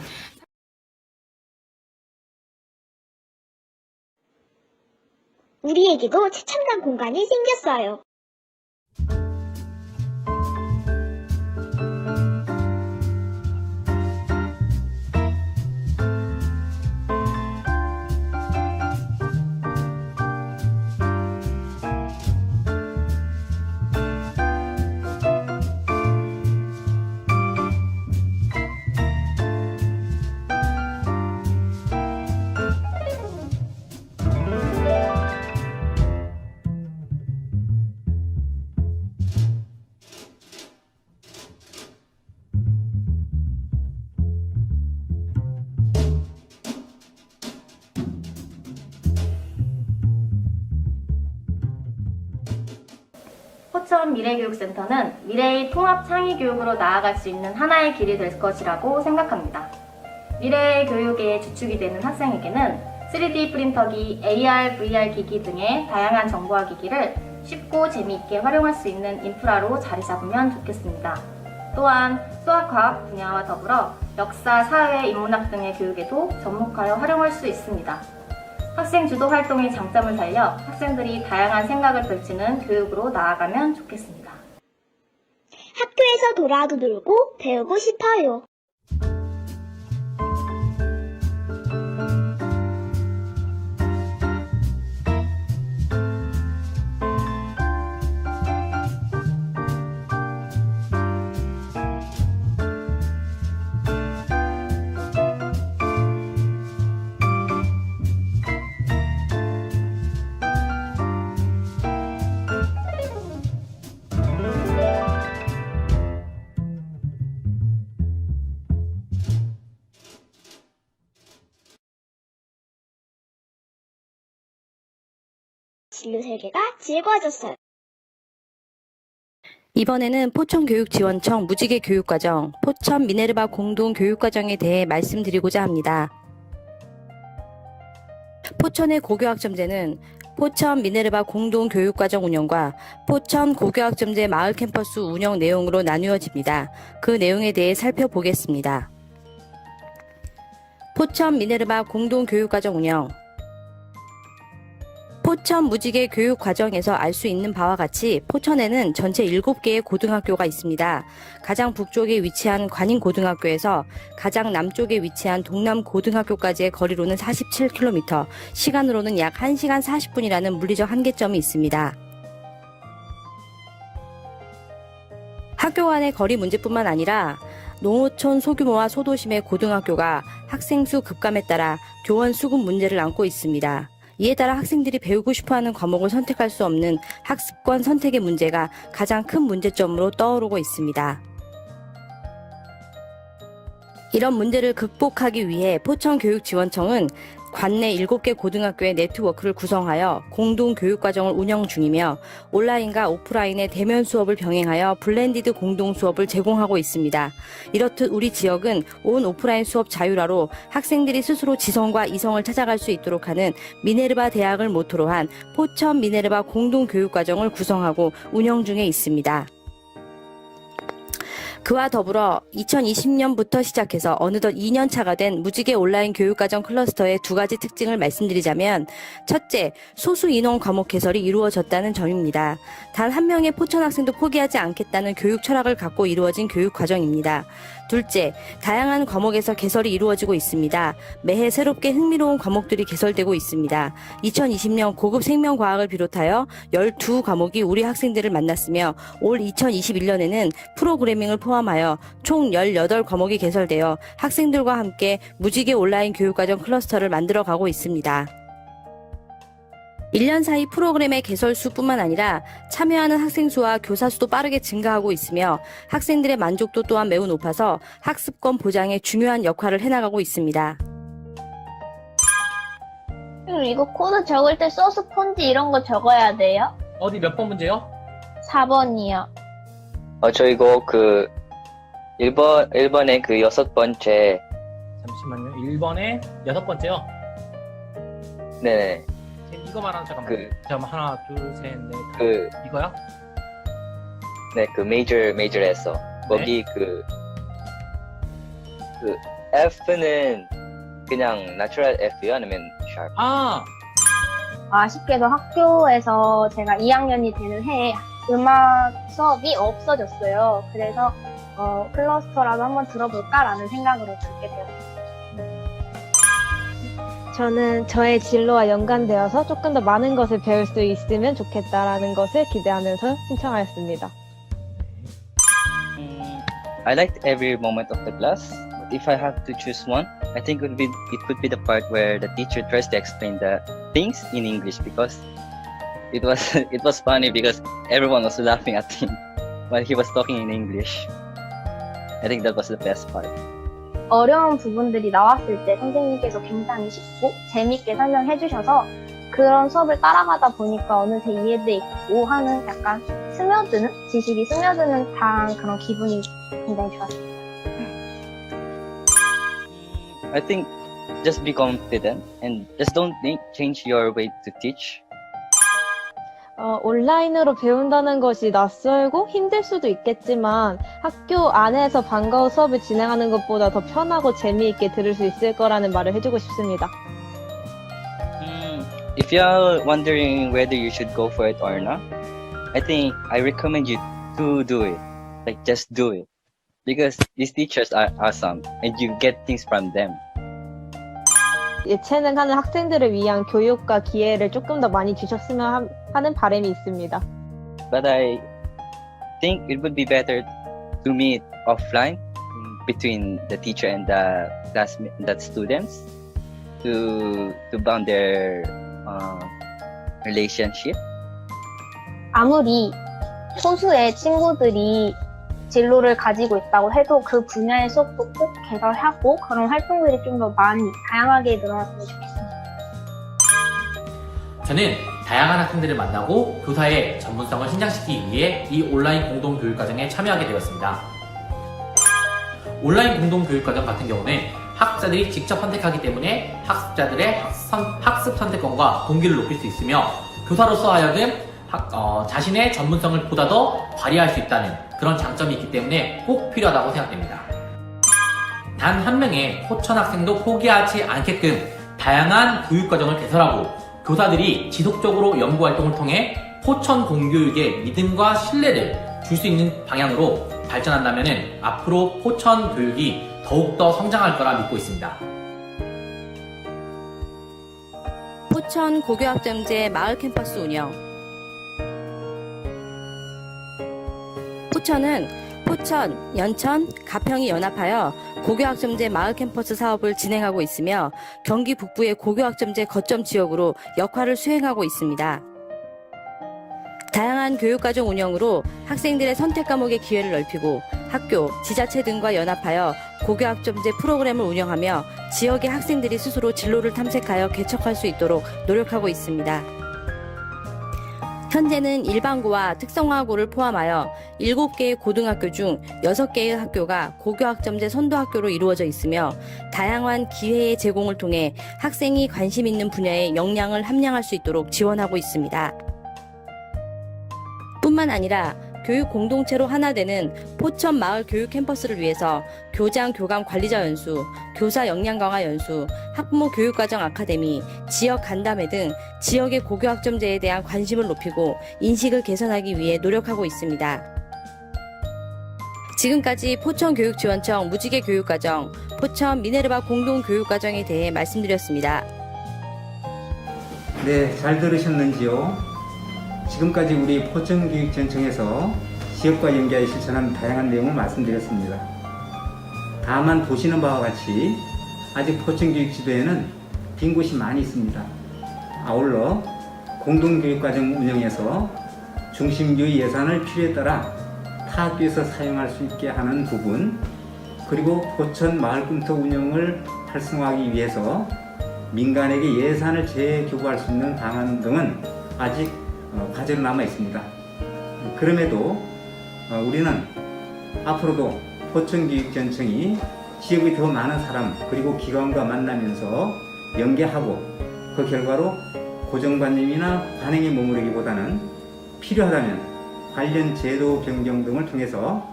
우리에게도 최첨단 공간이 생겼어요. 포천 미래교육센터는 미래의 통합 창의 교육으로 나아갈 수 있는 하나의 길이 될 것이라고 생각합니다. 미래의 교육의 주축이 되는 학생에게는 3D 프린터기, AR, VR 기기 등의 다양한 정보화 기기를 쉽고 재미있게 활용할 수 있는 인프라로 자리 잡으면 좋겠습니다. 또한 수학과학 분야와 더불어 역사, 사회, 인문학 등의 교육에도 접목하여 활용할 수 있습니다. 학생 주도 활동의 장점을 살려 학생들이 다양한 생각을 펼치는 교육으로 나아가면 좋겠습니다. 학교에서 돌아와도 놀고 배우고 싶어요. 진로 세계가 즐거워졌어요. 이번에는 포천교육지원청 무지개 교육과정, 포천 미네르바 공동교육과정에 대해 말씀드리고자 합니다. 포천의 고교학점제는 포천 미네르바 공동교육과정 운영과 포천 고교학점제 마을 캠퍼스 운영 내용으로 나누어집니다. 그 내용에 대해 살펴보겠습니다. 포천 미네르바 공동교육과정 운영. 포천 무지개 교육과정에서 알 수 있는 바와 같이 포천에는 전체 7개의 고등학교가 있습니다. 가장 북쪽에 위치한 관인고등학교에서 가장 남쪽에 위치한 동남고등학교까지의 거리로는 47km, 시간으로는 약 1시간 40분이라는 물리적 한계점이 있습니다. 학교 간의 거리 문제뿐만 아니라 농어촌 소규모와 소도심의 고등학교가 학생 수 급감에 따라 교원 수급 문제를 안고 있습니다. 이에 따라 학생들이 배우고 싶어하는 과목을 선택할 수 없는 학습권 선택의 문제가 가장 큰 문제점으로 떠오르고 있습니다. 이런 문제를 극복하기 위해 포천교육지원청은 관내 7개 고등학교의 네트워크를 구성하여 공동교육과정을 운영 중이며 온라인과 오프라인의 대면 수업을 병행하여 블렌디드 공동수업을 제공하고 있습니다. 이렇듯 우리 지역은 온 오프라인 수업 자율화로 학생들이 스스로 지성과 이성을 찾아갈 수 있도록 하는 미네르바 대학을 모토로 한 포천 미네르바 공동교육과정을 구성하고 운영 중에 있습니다. 그와 더불어 2020년부터 시작해서 어느덧 2년차가 된 무지개 온라인 교육과정 클러스터의 2가지 특징을 말씀드리자면, 첫째, 소수 인원 과목 개설이 이루어졌다는 점입니다. 단 한 명의 포천 학생도 포기하지 않겠다는 교육 철학을 갖고 이루어진 교육 과정입니다. 둘째, 다양한 과목에서 개설이 이루어지고 있습니다. 매해 새롭게 흥미로운 과목들이 개설되고 있습니다. 2020년 고급 생명과학을 비롯하여 12과목이 우리 학생들을 만났으며 올 2021년에는 프로그래밍을 포함하여 총 18과목이 개설되어 학생들과 함께 무지개 온라인 교육과정 클러스터를 만들어가고 있습니다. 1년 사이 프로그램의 개설 수뿐만 아니라 참여하는 학생 수와 교사 수도 빠르게 증가하고 있으며 학생들의 만족도 또한 매우 높아서 학습권 보장에 중요한 역할을 해나가고 있습니다. 이거 코드 적을 때 소스 폰지 이런 거 적어야 돼요? 어디 몇 번 문제요? 4번이요. 저 이거 1번에 6번째. 잠시만요. 1번에 6번째요? 네네. 지금 이거 말하는, 잠깐만. 잠깐만, 하나, 둘, 셋, 넷. 이거야? 네, 메이저에서. 거기 F는 그냥 내추럴 F요? 아니면 샤프? 아쉽게도 학교에서 제가 2학년이 되는 해에 음악 수업이 없어졌어요. 그래서 클러스터라도 한번 들어볼까라는 생각으로 듣게 되었어요. 저는 저의 진로와 연관되어서 조금 더 많은 것을 배울 수 있으면 좋겠다라는 것을 기대하면서 신청하였습니다. I liked every moment of the class, but if I have to choose one, I think it would be the part where the teacher tries to explain the things in English, because it was funny because everyone was laughing at him while he was talking in English. I think that was the best part. 어려운 부분들이 나왔을 때 선생님께서 굉장히 쉽고 재밌게 설명해 주셔서 그런 수업을 따라가다 보니까 어느새 이해돼 있고 하는 약간 지식이 스며드는 듯한 그런 기분이 굉장히 좋았습니다. I think just be confident and just don't change your way to teach. 온라인으로 배운다는 것이 낯설고 힘들 수도 있겠지만 학교 안에서 방과후 수업을 진행하는 것보다 더 편하고 재미있게 들을 수 있을 거라는 말을 해주고 싶습니다. If you're wondering whether you should go for it or not, I think I recommend you to do it. Like, just do it. Because these teachers are awesome and you get things from them. 예체능하는 학생들을 위한 교육과 기회를 조금 더 많이 주셨으면 하는 바람이 있습니다. But I think it would be better to meet offline between the teacher and the students to bond their relationship. 아무리 소수의 친구들이 진로를 가지고 있다고 해도 그 분야의 수업도 꼭 개설하고 그런 활동들이 좀 더 많이 다양하게 늘어났으면 좋겠습니다. 저는 다양한 학생들을 만나고 교사의 전문성을 신장시키기 위해 이 온라인 공동교육과정에 참여하게 되었습니다. 온라인 공동교육과정 같은 경우는 학습자들이 직접 선택하기 때문에 학습자들의 학습 선택권과 동기를 높일 수 있으며 교사로서 하여금 자신의 전문성을 보다 더 발휘할 수 있다는 그런 장점이 있기 때문에 꼭 필요하다고 생각됩니다. 단 한 명의 포천 학생도 포기하지 않게끔 다양한 교육과정을 개설하고 교사들이 지속적으로 연구활동을 통해 포천 공교육에 믿음과 신뢰를 줄 수 있는 방향으로 발전한다면 앞으로 포천 교육이 더욱더 성장할 거라 믿고 있습니다. 포천 고교학점제 마을 캠퍼스 운영. 포천은 포천, 연천, 가평이 연합하여 고교학점제 마을 캠퍼스 사업을 진행하고 있으며 경기 북부의 고교학점제 거점 지역으로 역할을 수행하고 있습니다. 다양한 교육과정 운영으로 학생들의 선택 과목의 기회를 넓히고 학교, 지자체 등과 연합하여 고교학점제 프로그램을 운영하며 지역의 학생들이 스스로 진로를 탐색하여 개척할 수 있도록 노력하고 있습니다. 현재는 일반고와 특성화고를 포함하여 7개의 고등학교 중 6개의 학교가 고교학점제 선도학교로 이루어져 있으며 다양한 기회의 제공을 통해 학생이 관심 있는 분야에 역량을 함양할 수 있도록 지원하고 있습니다. 뿐만 아니라 교육 공동체로 하나 되는 포천 마을 교육 캠퍼스를 위해서 교장, 교감 관리자 연수, 교사 역량 강화 연수, 학부모 교육과정 아카데미, 지역 간담회 등 지역의 고교학점제에 대한 관심을 높이고 인식을 개선하기 위해 노력하고 있습니다. 지금까지 포천교육지원청 무지개 교육과정, 포천 미네르바 공동교육과정에 대해 말씀드렸습니다. 네, 잘 들으셨는지요? 지금까지 우리 포천교육지원청에서 지역과 연계하여 실천한 다양한 내용을 말씀드렸습니다. 다만 보시는 바와 같이 아직 포천교육 지도에는 빈 곳이 많이 있습니다. 아울러 공동교육과정 운영에서 중심교의 예산을 필요에 따라 타 학교에서 사용할 수 있게 하는 부분, 그리고 포천 마을꿈터 운영을 활성화하기 위해서 민간에게 예산을 재교부할 수 있는 방안 등은 아직 과제로 남아 있습니다. 그럼에도 우리는 앞으로도 포천교육지원청이 지역의 더 많은 사람 그리고 기관과 만나면서 연계하고 그 결과로 고정관념이나 관행에 머무르기보다는 필요하다면 관련 제도 변경 등을 통해서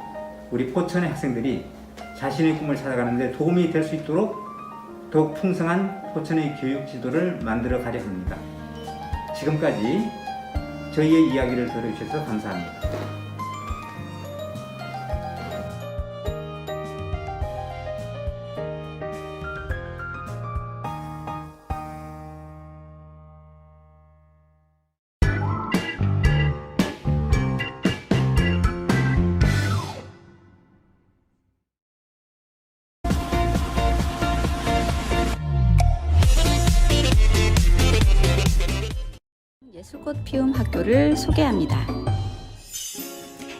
우리 포천의 학생들이 자신의 꿈을 찾아가는 데 도움이 될 수 있도록 더욱 풍성한 포천의 교육 지도를 만들어 가려 합니다. 지금까지 저희의 이야기를 들어주셔서 감사합니다. 예술꽃 피움 학교를 소개합니다.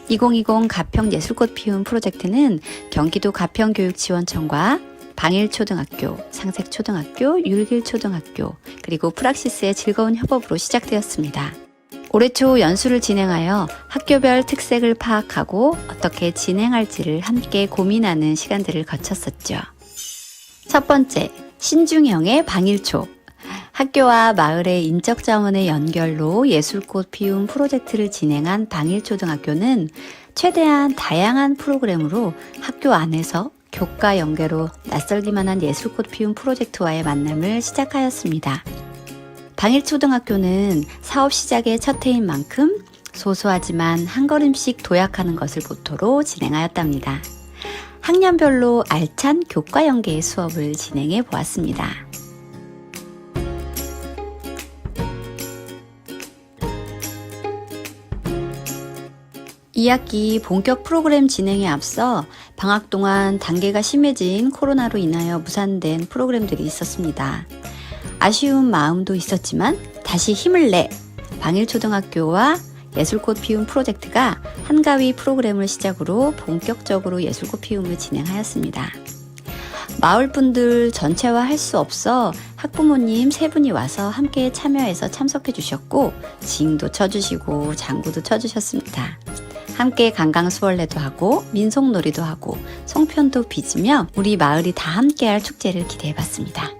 2020 가평 예술꽃 피움 프로젝트는 경기도 가평교육지원청과 방일초등학교, 상색초등학교, 율길초등학교, 그리고 프락시스의 즐거운 협업으로 시작되었습니다. 올해 초 연수를 진행하여 학교별 특색을 파악하고 어떻게 진행할지를 함께 고민하는 시간들을 거쳤었죠. 첫 번째, 신중형의 방일초. 학교와 마을의 인적 자원의 연결로 예술꽃 피움 프로젝트를 진행한 방일초등학교는 최대한 다양한 프로그램으로 학교 안에서 교과 연계로 낯설기만 한 예술꽃 피움 프로젝트와의 만남을 시작하였습니다. 방일초등학교는 사업 시작의 첫 해인 만큼 소소하지만 한 걸음씩 도약하는 것을 모토로 진행하였답니다. 학년별로 알찬 교과 연계의 수업을 진행해 보았습니다. 2학기 본격 프로그램 진행에 앞서 방학 동안 단계가 심해진 코로나로 인하여 무산된 프로그램들이 있었습니다. 아쉬운 마음도 있었지만 다시 힘을 내 방일초등학교와 예술꽃 피움 프로젝트가 한가위 프로그램을 시작으로 본격적으로 예술꽃 피움을 진행하였습니다. 마을 분들 전체와 할 수 없어 학부모님 3분이 와서 함께 참여해서 참석해 주셨고 징도 쳐주시고 장구도 쳐주셨습니다. 함께 강강수월래도 하고 민속놀이도 하고 송편도 빚으며 우리 마을이 다 함께할 축제를 기대해봤습니다.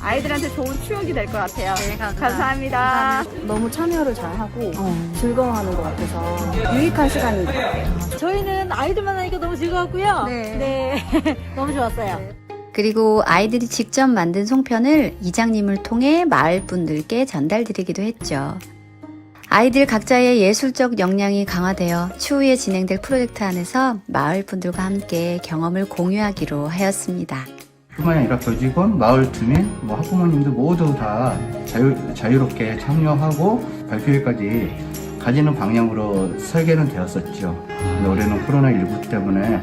아이들한테 좋은 추억이 될 것 같아요. 네, 감사합니다. 너무 참여를 잘하고 즐거워하는 것 같아서 유익한 시간인 것 같아요. 저희는 아이들만 하니까 너무 즐거웠고요. 네. 너무 좋았어요. 그리고 아이들이 직접 만든 송편을 이장님을 통해 마을 분들께 전달드리기도 했죠. 아이들 각자의 예술적 역량이 강화되어 추후에 진행될 프로젝트 안에서 마을 분들과 함께 경험을 공유하기로 하였습니다. 뿐만이 아니라 교직원, 마을 주민, 학부모님들 모두 다 자유롭게 참여하고 발표회까지 가지는 방향으로 설계는 되었었죠. 근데 올해는 코로나19 때문에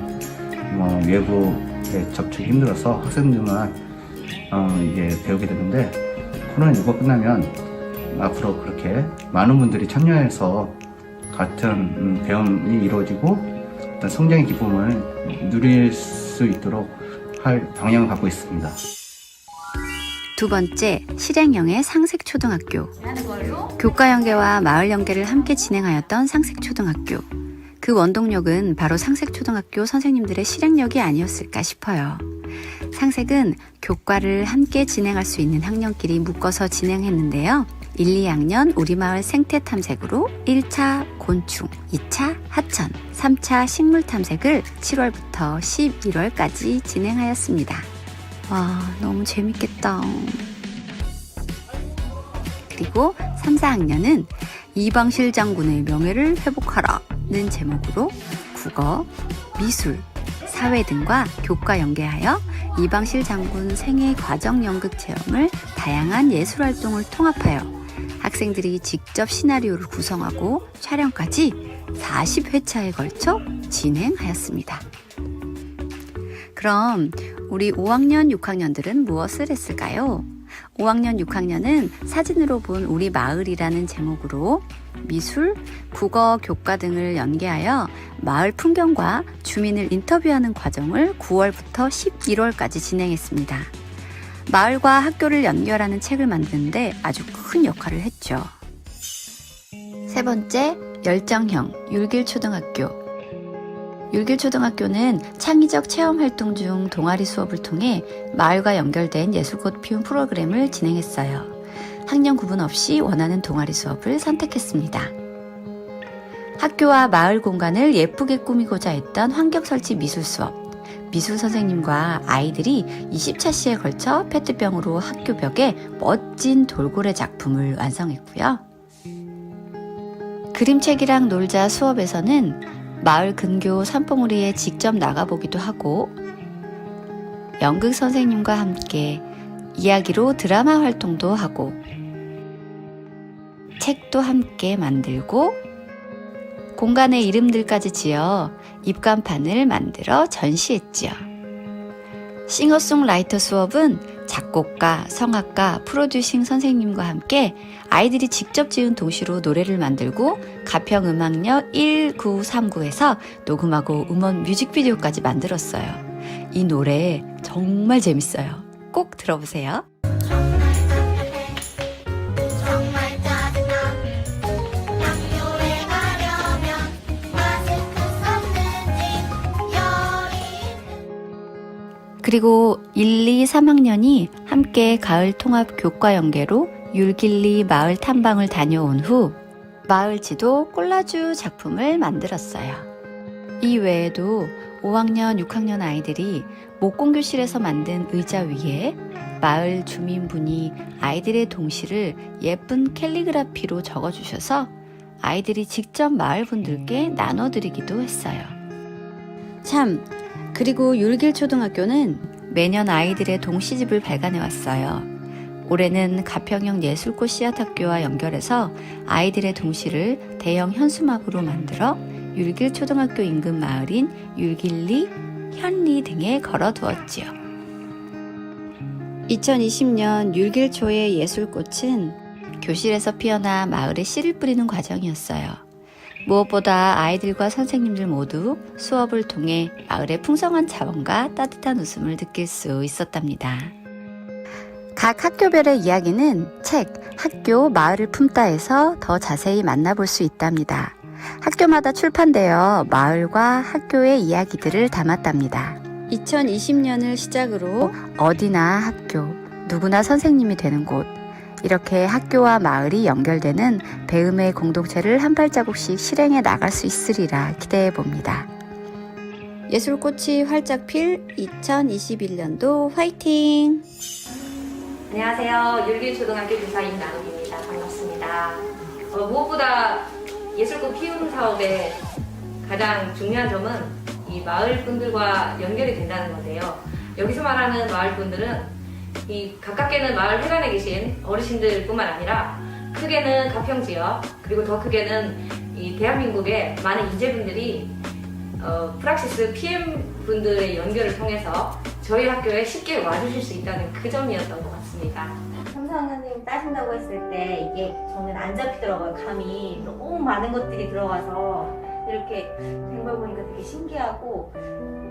외부에 접촉이 힘들어서 학생들만 이제 배우게 됐는데 코로나19가 끝나면 앞으로 그렇게 많은 분들이 참여해서 같은 배움이 이루어지고 어떤 성장의 기쁨을 누릴 수 있도록 할 방향을 갖고 있습니다. 두 번째, 실행형의 상색초등학교. 교과 연계와 마을 연계를 함께 진행하였던 상색초등학교. 그 원동력은 바로 상색초등학교 선생님들의 실행력이 아니었을까 싶어요. 상색은 교과를 함께 진행할 수 있는 학년끼리 묶어서 진행했는데요. 1, 2학년 우리마을 생태 탐색으로 1차 곤충, 2차 하천, 3차 식물 탐색을 7월부터 11월까지 진행하였습니다. 와, 너무 재밌겠다. 그리고 3, 4학년은 이방실 장군의 명예를 회복하라는 제목으로 국어, 미술, 사회 등과 교과 연계하여 이방실 장군 생애 과정 연극 체험을 다양한 예술 활동을 통합하여 학생들이 직접 시나리오를 구성하고 촬영까지 40회차에 걸쳐 진행하였습니다. 그럼 우리 5학년, 6학년들은 무엇을 했을까요? 5학년, 6학년은 사진으로 본 우리 마을이라는 제목으로 미술, 국어, 교과 등을 연계하여 마을 풍경과 주민을 인터뷰하는 과정을 9월부터 11월까지 진행했습니다. 마을과 학교를 연결하는 책을 만드는데 아주 큰 역할을 했죠. 세 번째, 열정형 율길초등학교. 율길초등학교는 창의적 체험 활동 중 동아리 수업을 통해 마을과 연결된 예술꽃 피운 프로그램을 진행했어요. 학년 구분 없이 원하는 동아리 수업을 선택했습니다. 학교와 마을 공간을 예쁘게 꾸미고자 했던 환경 설치 미술 수업. 미술 선생님과 아이들이 20차시에 걸쳐 페트병으로 학교 벽에 멋진 돌고래 작품을 완성했고요. 그림책이랑 놀자 수업에서는 마을 근교 산봉우리에 직접 나가보기도 하고 연극 선생님과 함께 이야기로 드라마 활동도 하고 책도 함께 만들고 공간에 이름들까지 지어 입간판을 만들어 전시했지요. 싱어송라이터 수업은 작곡가, 성악가, 프로듀싱 선생님과 함께 아이들이 직접 지은 도시로 노래를 만들고 가평음악역 1939에서 녹음하고 음원 뮤직비디오까지 만들었어요. 이 노래 정말 재밌어요. 꼭 들어보세요. 그리고 1, 2, 3학년이 함께 가을 통합 교과 연계로 율길리 마을 탐방을 다녀온 후 마을 지도 콜라주 작품을 만들었어요. 이 외에도 5학년, 6학년 아이들이 목공교실에서 만든 의자 위에 마을 주민분이 아이들의 동시를 예쁜 캘리그라피로 적어주셔서 아이들이 직접 마을 분들께 나눠드리기도 했어요. 참, 그리고 율길초등학교는 매년 아이들의 동시집을 발간해왔어요. 올해는 가평역 예술꽃 씨앗학교와 연결해서 아이들의 동시를 대형 현수막으로 만들어 율길초등학교 인근 마을인 율길리, 현리 등에 걸어두었지요. 2020년 율길초의 예술꽃은 교실에서 피어나 마을에 씨를 뿌리는 과정이었어요. 무엇보다 아이들과 선생님들 모두 수업을 통해 마을의 풍성한 자원과 따뜻한 웃음을 느낄 수 있었답니다. 각 학교별의 이야기는 책 학교 마을을 품다에서 더 자세히 만나볼 수 있답니다. 학교마다 출판되어 마을과 학교의 이야기들을 담았답니다. 2020년을 시작으로 어디나 학교, 누구나 선생님이 되는 곳, 이렇게 학교와 마을이 연결되는 배움의 공동체를 한 발자국씩 실행해 나갈 수 있으리라 기대해 봅니다. 예술꽃이 활짝 필 2021년도 화이팅! 안녕하세요. 율길초등학교 교사 임나은입니다. 반갑습니다. 무엇보다 예술꽃 피움 사업의 가장 중요한 점은 이 마을 분들과 연결이 된다는 건데요. 여기서 말하는 마을 분들은 이 가깝게는 마을 회관에 계신 어르신들뿐만 아니라 크게는 가평 지역, 그리고 더 크게는 이 대한민국의 많은 인재분들이 프락시스 PM 분들의 연결을 통해서 저희 학교에 쉽게 와주실 수 있다는 그 점이었던 것 같습니다. 선생님 따신다고 했을 때 이게 저는 안 잡히더라고요. 감이 너무 많은 것들이 들어가서 이렇게 된 걸 보니까 되게 신기하고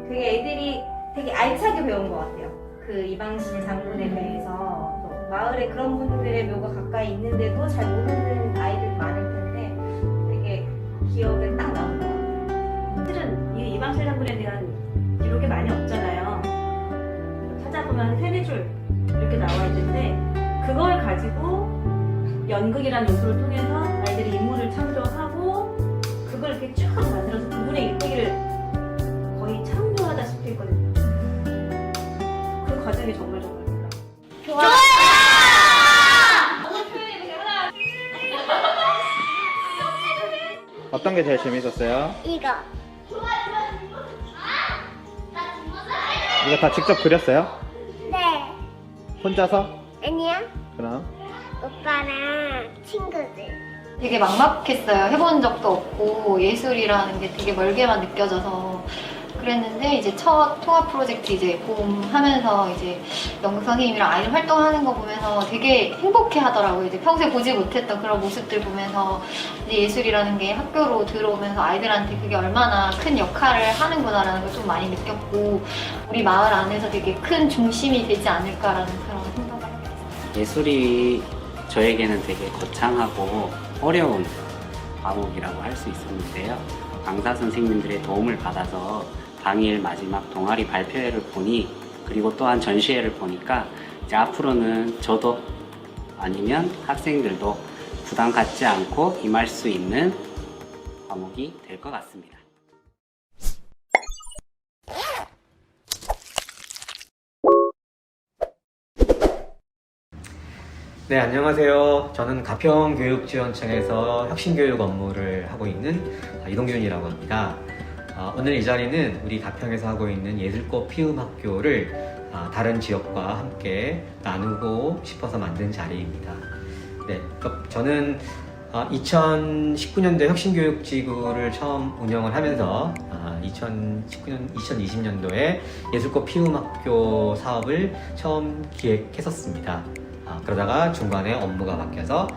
되게 애들이 되게 알차게 배운 것 같아요. 그 이방신 장군에 대해서 또 마을에 그런 분들의 묘가 가까이 있는데도 잘 모르는 아이들이 많을 텐데 되게 기억에 딱 남는 것 같아요. 사실은 이 이방신 장군에 대한 기록이 많이 없잖아요. 찾아보면 3-4줄 이렇게 나와 있는데 그걸 가지고 연극이라는 요소를 통해서 아이들이 인물을 창조하고 그걸 이렇게 쭉 만들어서 그분의 일대기를 거의 창조하다시피 했거든요. 그 과정이 정말 좋아요! 어떤 게 제일 재밌었어요? 이거. 이거 다 직접 그렸어요? 네. 혼자서? 아니야. 그럼? 오빠랑 친구들. 되게 막막했어요. 해본 적도 없고 예술이라는 게 되게 멀게만 느껴져서 그랬는데 이제 첫 통합 프로젝트 이제 봄 하면서 이제 연극 선생님이랑 아이들 활동하는 거 보면서 되게 행복해 하더라고요. 이제 평소에 보지 못했던 그런 모습들 보면서 이제 예술이라는 게 학교로 들어오면서 아이들한테 그게 얼마나 큰 역할을 하는구나라는 걸 좀 많이 느꼈고 우리 마을 안에서 되게 큰 중심이 되지 않을까라는 그런 생각을 하게 됐어요. 예술이 저에게는 되게 거창하고 어려운 과목이라고 할 수 있었는데요. 강사 선생님들의 도움을 받아서 당일 마지막 동아리 발표회를 보니 그리고 또한 전시회를 보니까 이제 앞으로는 저도 아니면 학생들도 부담 갖지 않고 임할 수 있는 과목이 될 것 같습니다. 네, 안녕하세요. 저는 가평교육지원청에서 혁신교육 업무를 하고 있는 이동균이라고 합니다. 오늘 이 자리는 우리 가평에서 하고 있는 예술꽃 피움학교를 다른 지역과 함께 나누고 싶어서 만든 자리입니다. 네, 저는 2019년도에 혁신교육지구를 처음 운영을 하면서 2020년도에 예술꽃 피움학교 사업을 처음 기획했었습니다. 그러다가 중간에 업무가 바뀌어서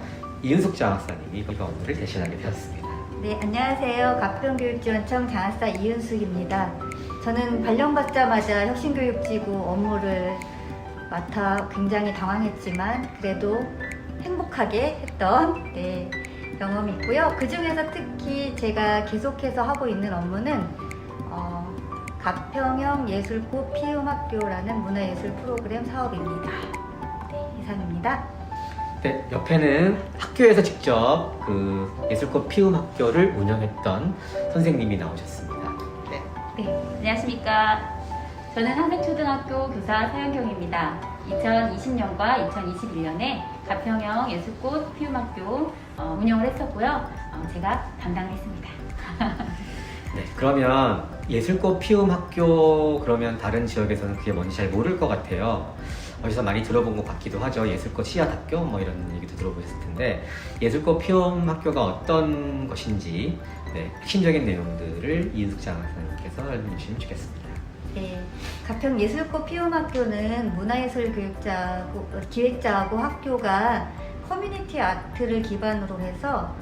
이은숙 장학사님이 그 업무를 대신하게 되었습니다. 네, 안녕하세요. 가평교육지원청 장학사 이은숙입니다. 저는 발령받자마자 혁신교육지구 업무를 맡아 굉장히 당황했지만 그래도 행복하게 했던 경험이 있고요. 그 중에서 특히 제가 계속해서 하고 있는 업무는 가평형 예술꽃 피움학교라는 문화예술 프로그램 사업입니다. 이상입니다. 네, 옆에는 학교에서 직접 그 예술꽃 피움학교를 운영했던 선생님이 나오셨습니다. 네, 안녕하십니까. 저는 한색초등학교 교사 서현경입니다. 2020년과 2021년에 가평형 예술꽃 피움학교 운영을 했었고요. 제가 담당을 했습니다. 네, 그러면 예술꽃 피움학교 그러면 다른 지역에서는 그게 뭔지 잘 모를 것 같아요. 어디서 많이 들어본 것 같기도 하죠. 예술꽃 씨앗학교 뭐 이런 얘기도 들어보셨을 텐데 예술꽃 피움학교가 어떤 것인지 핵심적인 내용들을 이은숙 장학사님께서 설명해 주시면 좋겠습니다. 네, 가평 예술꽃 피움학교는 문화예술 기획자하고 학교가 커뮤니티 아트를 기반으로 해서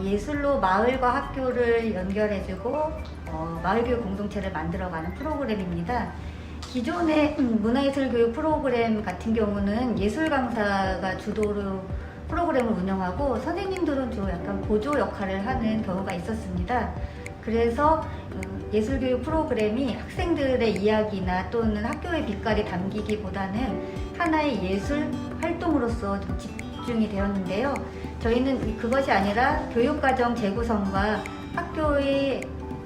예술로 마을과 학교를 연결해주고 마을교육 공동체를 만들어가는 프로그램입니다. 기존의 문화예술교육 프로그램 같은 경우는 예술 강사가 주도로 프로그램을 운영하고 선생님들은 주로 약간 보조 역할을 하는 경우가 있었습니다. 그래서 예술교육 프로그램이 학생들의 이야기나 또는 학교의 빛깔이 담기기보다는 하나의 예술 활동으로서 좀 집중이 되었는데요. 저희는 그것이 아니라 교육과정 재구성과 학교의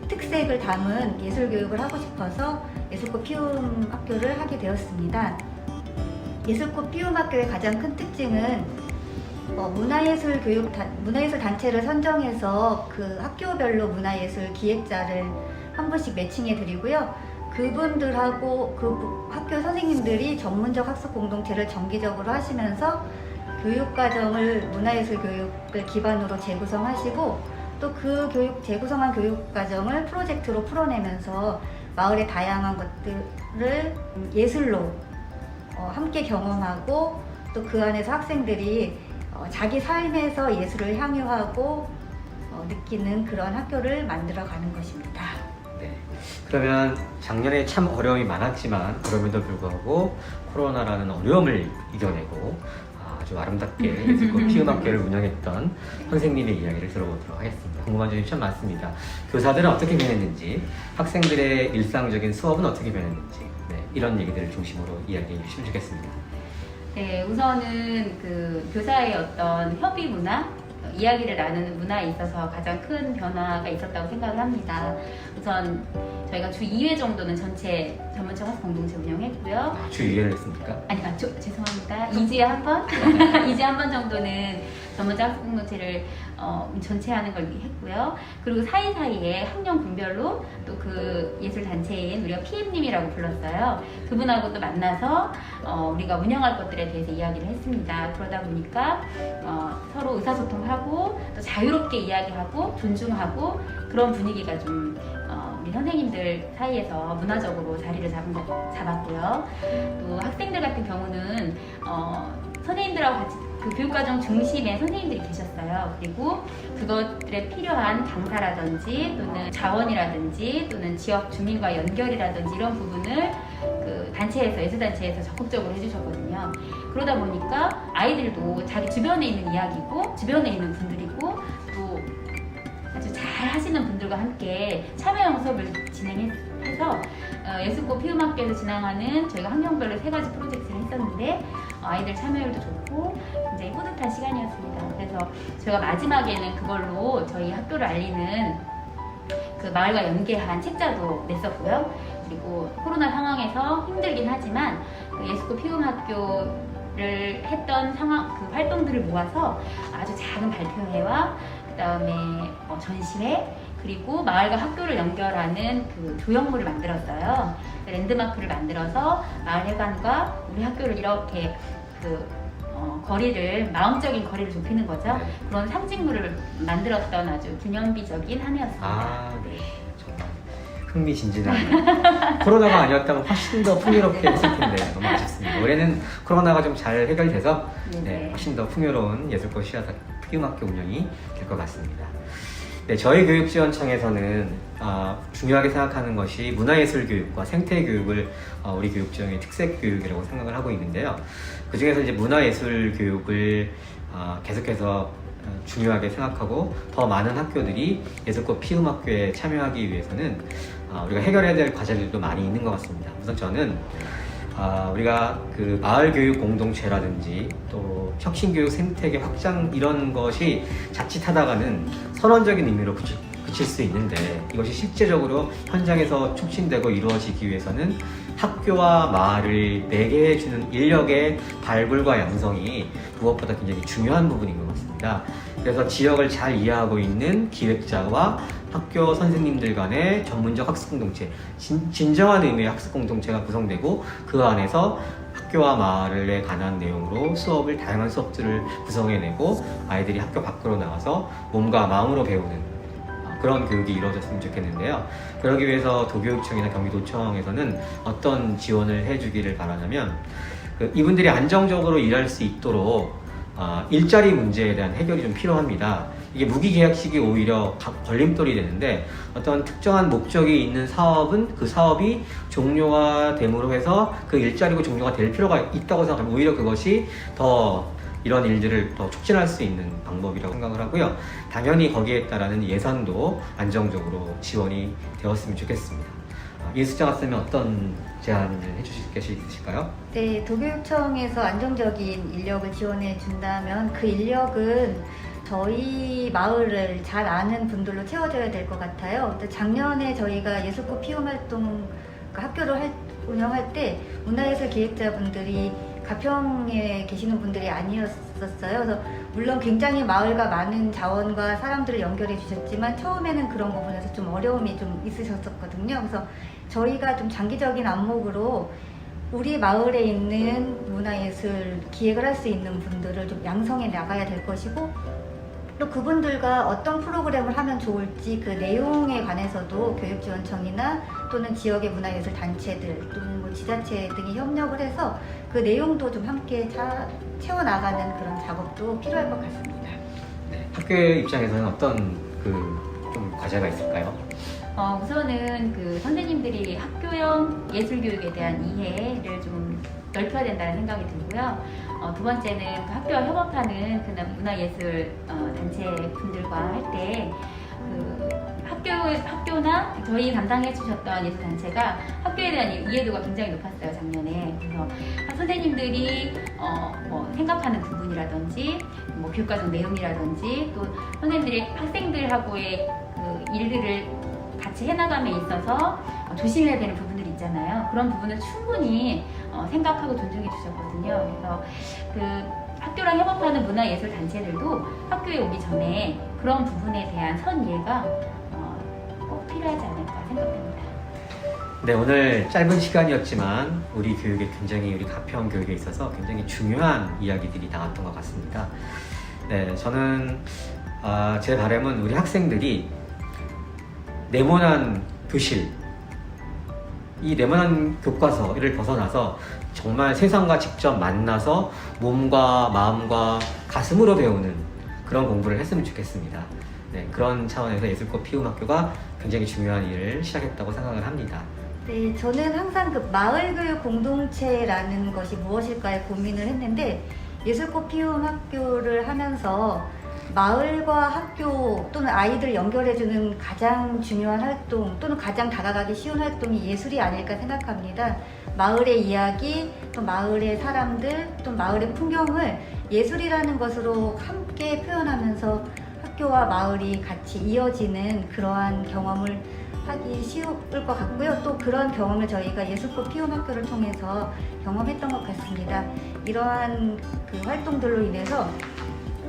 특색을 담은 예술교육을 하고 싶어서 예술꽃 피움 학교를 하게 되었습니다. 예술꽃 피움 학교의 가장 큰 특징은 문화예술 단체를 선정해서 그 학교별로 문화예술 기획자를 한 분씩 매칭해 드리고요. 그분들하고 그 학교 선생님들이 전문적 학습 공동체를 정기적으로 하시면서 교육과정을 문화예술 교육을 기반으로 재구성하시고 또 그 재구성한 교육과정을 프로젝트로 풀어내면서 마을의 다양한 것들을 예술로 함께 경험하고 또 그 안에서 학생들이 자기 삶에서 예술을 향유하고 느끼는 그런 학교를 만들어가는 것입니다. 네. 그러면 작년에 참 어려움이 많았지만 그럼에도 불구하고 코로나라는 어려움을 이겨내고 아주 아름답게 예술꽃 피움 학교를 운영했던 선생님의 이야기를 들어보도록 하겠습니다. 궁금한 점이 참 많습니다. 교사들은 어떻게 변했는지, 학생들의 일상적인 수업은 어떻게 변했는지, 이런 얘기들을 중심으로 이야기해 주시면 좋겠습니다. 네, 우선은 그 교사의 어떤 협의 문화, 이야기를 나누는 문화에 있어서 가장 큰 변화가 있었다고 생각을 합니다. 우선 저희가 주 2회 정도는 전체 전문적 학습 공동체 운영했고요. 주 2회를 했습니까? 아니, 죄송합니다. 2주에 한 번? 2주에 한 번 정도는 전문적 학습 공동체를 전체 하는 걸 했고요. 그리고 사이사이에 학년 분별로 또 그 예술단체인 우리가 PM님이라고 불렀어요. 그분하고 또 만나서 우리가 운영할 것들에 대해서 이야기를 했습니다. 그러다 보니까 서로 의사소통하고 또 자유롭게 이야기하고 존중하고 그런 분위기가 좀 우리 선생님들 사이에서 문화적으로 자리를 잡았고요. 또 학생들 같은 경우는 선생님들하고 같이 그 교육과정 중심에 선생님들이 계셨어요. 그리고 그것들에 필요한 강사라든지 또는 자원이라든지 또는 지역 주민과 연결이라든지 이런 부분을 그 단체에서, 예술단체에서 적극적으로 해주셨거든요. 그러다 보니까 아이들도 자기 주변에 있는 이야기고 주변에 있는 분들이고 또 아주 잘 하시는 분들과 함께 참여형 수업을 진행해서 예술꽃 피움학교에서 진행하는 저희가 환경별로 3가지 프로젝트를 했었는데 아이들 참여율도 좋고 굉장히 뿌듯한 시간이었습니다. 그래서 저희가 마지막에는 그걸로 저희 학교를 알리는 그 마을과 연계한 책자도 냈었고요. 그리고 코로나 상황에서 힘들긴 하지만 그 예술꽃 피움학교를 했던 그 활동들을 모아서 아주 작은 발표회와 그 다음에 전시회 그리고 마을과 학교를 연결하는 그 조형물을 만들었어요. 랜드마크를 만들어서 마을 회관과 우리 학교를 이렇게 거리를, 마음적인 거리를 좁히는 거죠. 네. 그런 상징물을 만들었던 아주 기념비적인 한 해였습니다. 네. 정말 흥미진진한. 코로나가 아니었다면 훨씬 더 풍요롭게 했을 텐데 너무 아쉽습니다. 올해는 코로나가 좀 잘 해결돼서 훨씬 더 풍요로운 예술꽃 피움학교 운영이 될 것 같습니다. 네, 저희 교육지원청에서는 중요하게 생각하는 것이 문화예술교육과 생태교육을 우리 교육지원의 특색교육이라고 생각을 하고 있는데요. 그 중에서 이제 문화예술교육을 계속해서 중요하게 생각하고 더 많은 학교들이 예술꽃 피움학교에 참여하기 위해서는 우리가 해결해야 될 과제들도 많이 있는 것 같습니다. 우선 저는 우리가 그 마을교육 공동체라든지 또 혁신교육 생태계 확장 이런 것이 자칫하다가는 선언적인 의미로 그칠 수 있는데 이것이 실제적으로 현장에서 촉진되고 이루어지기 위해서는 학교와 마을을 매개해주는 인력의 발굴과 양성이 무엇보다 굉장히 중요한 부분인 것 같습니다. 그래서 지역을 잘 이해하고 있는 기획자와 학교 선생님들 간의 전문적 학습 공동체, 진정한 의미의 학습 공동체가 구성되고 그 안에서 학교와 마을에 관한 내용으로 다양한 수업들을 구성해내고 아이들이 학교 밖으로 나와서 몸과 마음으로 배우는 그런 교육이 이루어졌으면 좋겠는데요. 그러기 위해서 도교육청이나 경기도청에서는 어떤 지원을 해주기를 바라냐면 이분들이 안정적으로 일할 수 있도록 일자리 문제에 대한 해결이 좀 필요합니다. 이게 무기계약식이 오히려 걸림돌이 되는데 어떤 특정한 목적이 있는 사업은 그 사업이 종료가 됨으로 해서 그 일자리고 종료가 될 필요가 있다고 생각하면 오히려 그것이 더 이런 일들을 더 촉진할 수 있는 방법이라고 생각을 하고요. 당연히 거기에 따른 예산도 안정적으로 지원이 되었으면 좋겠습니다. 이수정 학생은 어떤 제안을 해주실 것이 있으실까요? 네, 도교육청에서 안정적인 인력을 지원해 준다면 그 인력은 저희 마을을 잘 아는 분들로 채워져야 될 것 같아요. 작년에 저희가 예술꽃 피움 활동 학교를 운영할 때 문화예술 기획자분들이 가평에 계시는 분들이 아니었었어요. 그래서 물론 굉장히 마을과 많은 자원과 사람들을 연결해 주셨지만 처음에는 그런 부분에서 좀 어려움이 좀 있으셨었거든요. 그래서 저희가 좀 장기적인 안목으로 우리 마을에 있는 문화예술 기획을 할 수 있는 분들을 좀 양성해 나가야 될 것이고, 또 그분들과 어떤 프로그램을 하면 좋을지 그 내용에 관해서도 교육지원청이나 또는 지역의 문화예술 단체들 또는 뭐 지자체 등이 협력을 해서 그 내용도 좀 함께 채워나가는 그런 작업도 필요할 것 같습니다. 네, 학교의 입장에서는 어떤 좀 과제가 있을까요? 우선은 그 선생님들이 학교형 예술교육에 대한 이해를 좀 넓혀야 된다는 생각이 들고요. 두 번째는 그 학교와 협업하는 그 문화예술 단체 분들과 할 때 학교나 저희 담당해 주셨던 예술 단체가 학교에 대한 이해도가 굉장히 높았어요, 작년에. 그래서 선생님들이 뭐 생각하는 부분이라든지 뭐 교육과정 내용이라든지 또 선생님들이 학생들하고의 그 일들을 같이 해나감에 있어서 조심해야 되는 부분들이 있잖아요. 그런 부분을 충분히 생각하고 존중해 주셨거든요. 그래서 그 학교랑 협업하는 문화예술 단체들도 학교에 오기 전에 그런 부분에 대한 선 이해가 꼭 필요하지 않을까 생각됩니다. 네, 오늘 짧은 시간이었지만 우리 교육에 우리 가평 교육에 있어서 굉장히 중요한 이야기들이 나왔던 것 같습니다. 네, 저는 제 바람은 우리 학생들이 네모난 교실, 이 네모난 교과서를 벗어나서 정말 세상과 직접 만나서 몸과 마음과 가슴으로 배우는 그런 공부를 했으면 좋겠습니다. 네, 그런 차원에서 예술꽃 피움 학교가 굉장히 중요한 일을 시작했다고 생각을 합니다. 네, 저는 항상 그 마을교육 공동체라는 것이 무엇일까에 고민을 했는데, 예술꽃 피움 학교를 하면서 마을과 학교 또는 아이들 연결해주는 가장 중요한 활동 또는 가장 다가가기 쉬운 활동이 예술이 아닐까 생각합니다. 마을의 이야기, 또 마을의 사람들, 또 마을의 풍경을 예술이라는 것으로 함께 표현하면서 학교와 마을이 같이 이어지는 그러한 경험을 하기 쉬울 것 같고요. 또 그런 경험을 저희가 예술꽃 피움 학교를 통해서 경험했던 것 같습니다. 이러한 그 활동들로 인해서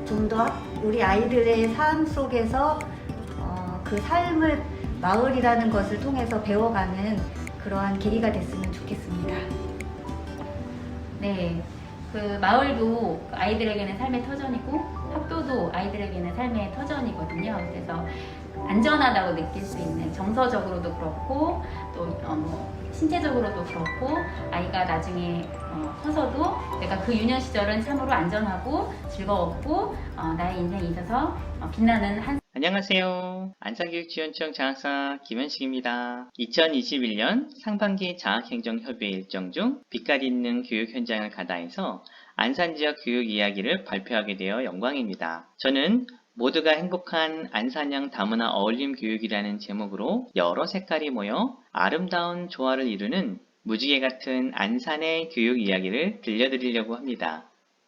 좀 더 우리 아이들의 삶 속에서 그 삶을 마을이라는 것을 통해서 배워가는 그러한 계기가 됐으면 좋겠습니다. 네, 그 마을도 아이들에게는 삶의 터전이고 학교도 아이들에게는 삶의 터전이거든요. 그래서 안전하다고 느낄 수 있는, 정서적으로도 그렇고 또 신체적으로도 그렇고 아이가 나중에 커서도 내가 그 유년 시절은 참으로 안전하고 즐거웠고 나의 인생에 있어서 빛나는 한. 안녕하세요. 안산교육지원청 장학사 김현식입니다. 2021년 상반기 장학행정협의회 일정 중 빛깔 있는 교육 현장을 가다해서 안산지역 교육 이야기를 발표하게 되어 영광입니다. 저는 모두가 행복한 안산형 다문화 어울림 교육이라는 제목으로 여러 색깔이 모여 아름다운 조화를 이루는 무지개 같은 안산의 교육 이야기를 들려드리려고 합니다.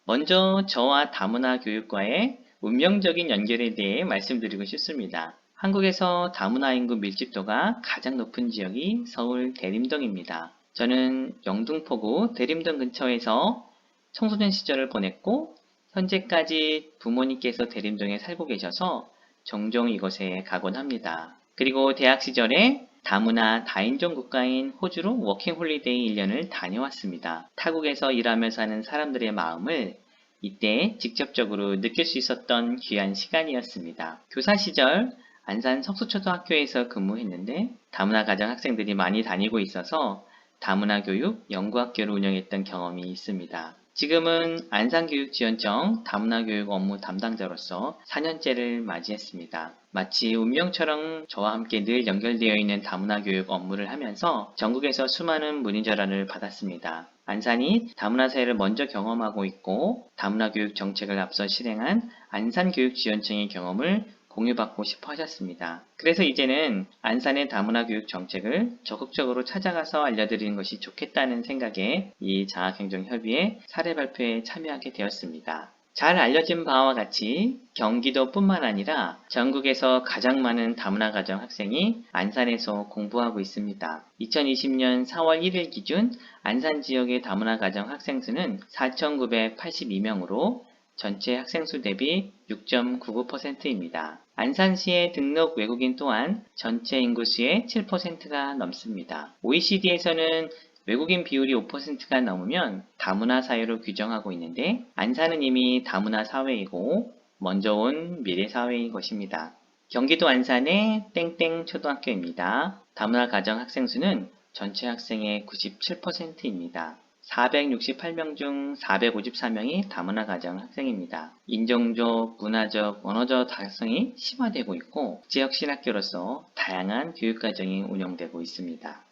먼저 저와 다문화 교육과의 운명적인 연결에 대해 말씀드리고 싶습니다. 한국에서 다문화 인구 밀집도가 가장 높은 지역이 서울 대림동입니다. 저는 영등포구 대림동 근처에서 청소년 시절을 보냈고 현재까지 부모님께서 대림동에 살고 계셔서 종종 이곳에 가곤 합니다. 그리고 대학 시절에 다문화 다인종 국가인 호주로 워킹홀리데이 1년을 다녀왔습니다. 타국에서 일하며 사는 사람들의 마음을 이때 직접적으로 느낄 수 있었던 귀한 시간이었습니다. 교사 시절 안산 석수초등학교에서 근무했는데 다문화 가정 학생들이 많이 다니고 있어서 다문화 교육 연구학교를 운영했던 경험이 있습니다. 지금은 안산교육지원청 다문화교육 업무 담당자로서 4년째를 맞이했습니다. 마치 운명처럼 저와 함께 늘 연결되어 있는 다문화교육 업무를 하면서 전국에서 수많은 문의 전화를 받았습니다. 안산이 다문화 사회를 먼저 경험하고 있고 다문화교육 정책을 앞서 실행한 안산교육지원청의 경험을 공유받고 싶어 하셨습니다. 그래서 이제는 안산의 다문화 교육 정책을 적극적으로 찾아가서 알려드리는 것이 좋겠다는 생각에 이 장학행정협의회 사례 발표에 참여하게 되었습니다. 잘 알려진 바와 같이 경기도뿐만 아니라 전국에서 가장 많은 다문화 가정 학생이 안산에서 공부하고 있습니다. 2020년 4월 1일 기준 안산 지역의 다문화 가정 학생 수는 4,982명으로 전체 학생 수 대비 6.99%입니다. 안산시의 등록 외국인 또한 전체 인구수의 7%가 넘습니다. OECD에서는 외국인 비율이 5%가 넘으면 다문화 사회로 규정하고 있는데 안산은 이미 다문화 사회이고 먼저 온 미래 사회인 것입니다. 경기도 안산의 땡땡 초등학교입니다. 다문화 가정 학생 수는 전체 학생의 97%입니다. 468명 중 454명이 다문화 가정 학생입니다. 인종적, 문화적, 언어적 다양성이 심화되고 있고 지역 신학교로서 다양한 교육과정이 운영되고 있습니다.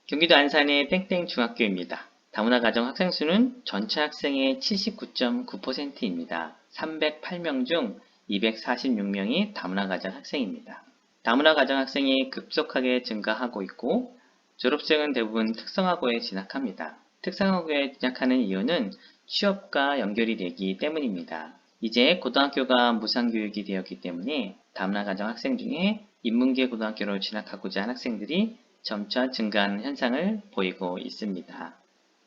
경기도 안산의 땡땡 중학교입니다. 다문화 가정 학생 수는 전체 학생의 79.9%입니다. 308명 중 246명이 다문화 가정 학생입니다. 다문화 가정 학생이 급속하게 증가하고 있고 졸업생은 대부분 특성화고에 진학합니다. 특성화고에 진학하는 이유는 취업과 연결이 되기 때문입니다. 이제 고등학교가 무상교육이 되었기 때문에 다문화 가정 학생 중에 인문계 고등학교로 진학하고자 하는 학생들이 점차 증가하는 현상을 보이고 있습니다.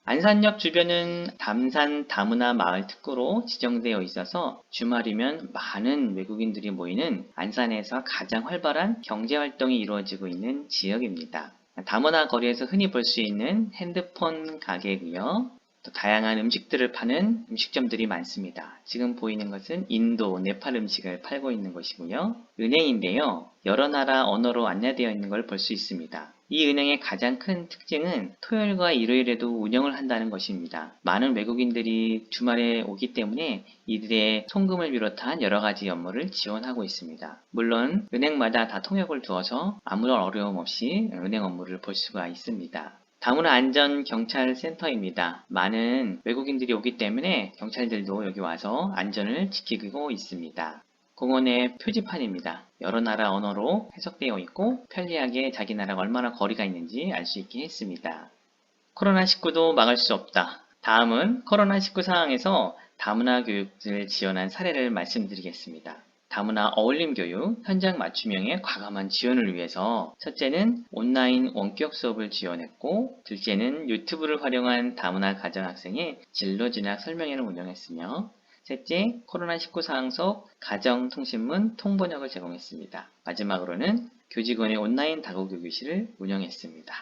안산역 주변은 담산 다문화 마을 특구로 지정되어 있어서 주말이면 많은 외국인들이 모이는 안산에서 가장 활발한 경제활동이 이루어지고 있는 지역입니다. 다문화 거리에서 흔히 볼 수 있는 핸드폰 가게고요. 또 다양한 음식들을 파는 음식점들이 많습니다. 지금 보이는 것은 인도, 네팔 음식을 팔고 있는 곳이고요. 은행인데요. 여러 나라 언어로 안내되어 있는 걸 볼 수 있습니다. 이 은행의 가장 큰 특징은 토요일과 일요일에도 운영을 한다는 것입니다. 많은 외국인들이 주말에 오기 때문에 이들의 송금을 비롯한 여러 가지 업무를 지원하고 있습니다. 물론 은행마다 다 통역을 두어서 아무런 어려움 없이 은행 업무를 볼 수가 있습니다. 다문화 안전 경찰센터입니다. 많은 외국인들이 오기 때문에 경찰들도 여기 와서 안전을 지키고 있습니다. 공원의 표지판입니다. 여러 나라 언어로 해석되어 있고 편리하게 자기 나라가 얼마나 거리가 있는지 알 수 있게 했습니다. 코로나19도 막을 수 없다. 다음은 코로나19 상황에서 다문화 교육을 지원한 사례를 말씀드리겠습니다. 다문화 어울림 교육 현장 맞춤형의 과감한 지원을 위해서 첫째는 온라인 원격 수업을 지원했고 둘째는 유튜브를 활용한 다문화 가정학생의 진로 진학 설명회를 운영했으며 셋째, 코로나19 상황 속 가정통신문 통번역을 제공했습니다. 마지막으로는 교직원의 온라인 다국어교실을 운영했습니다.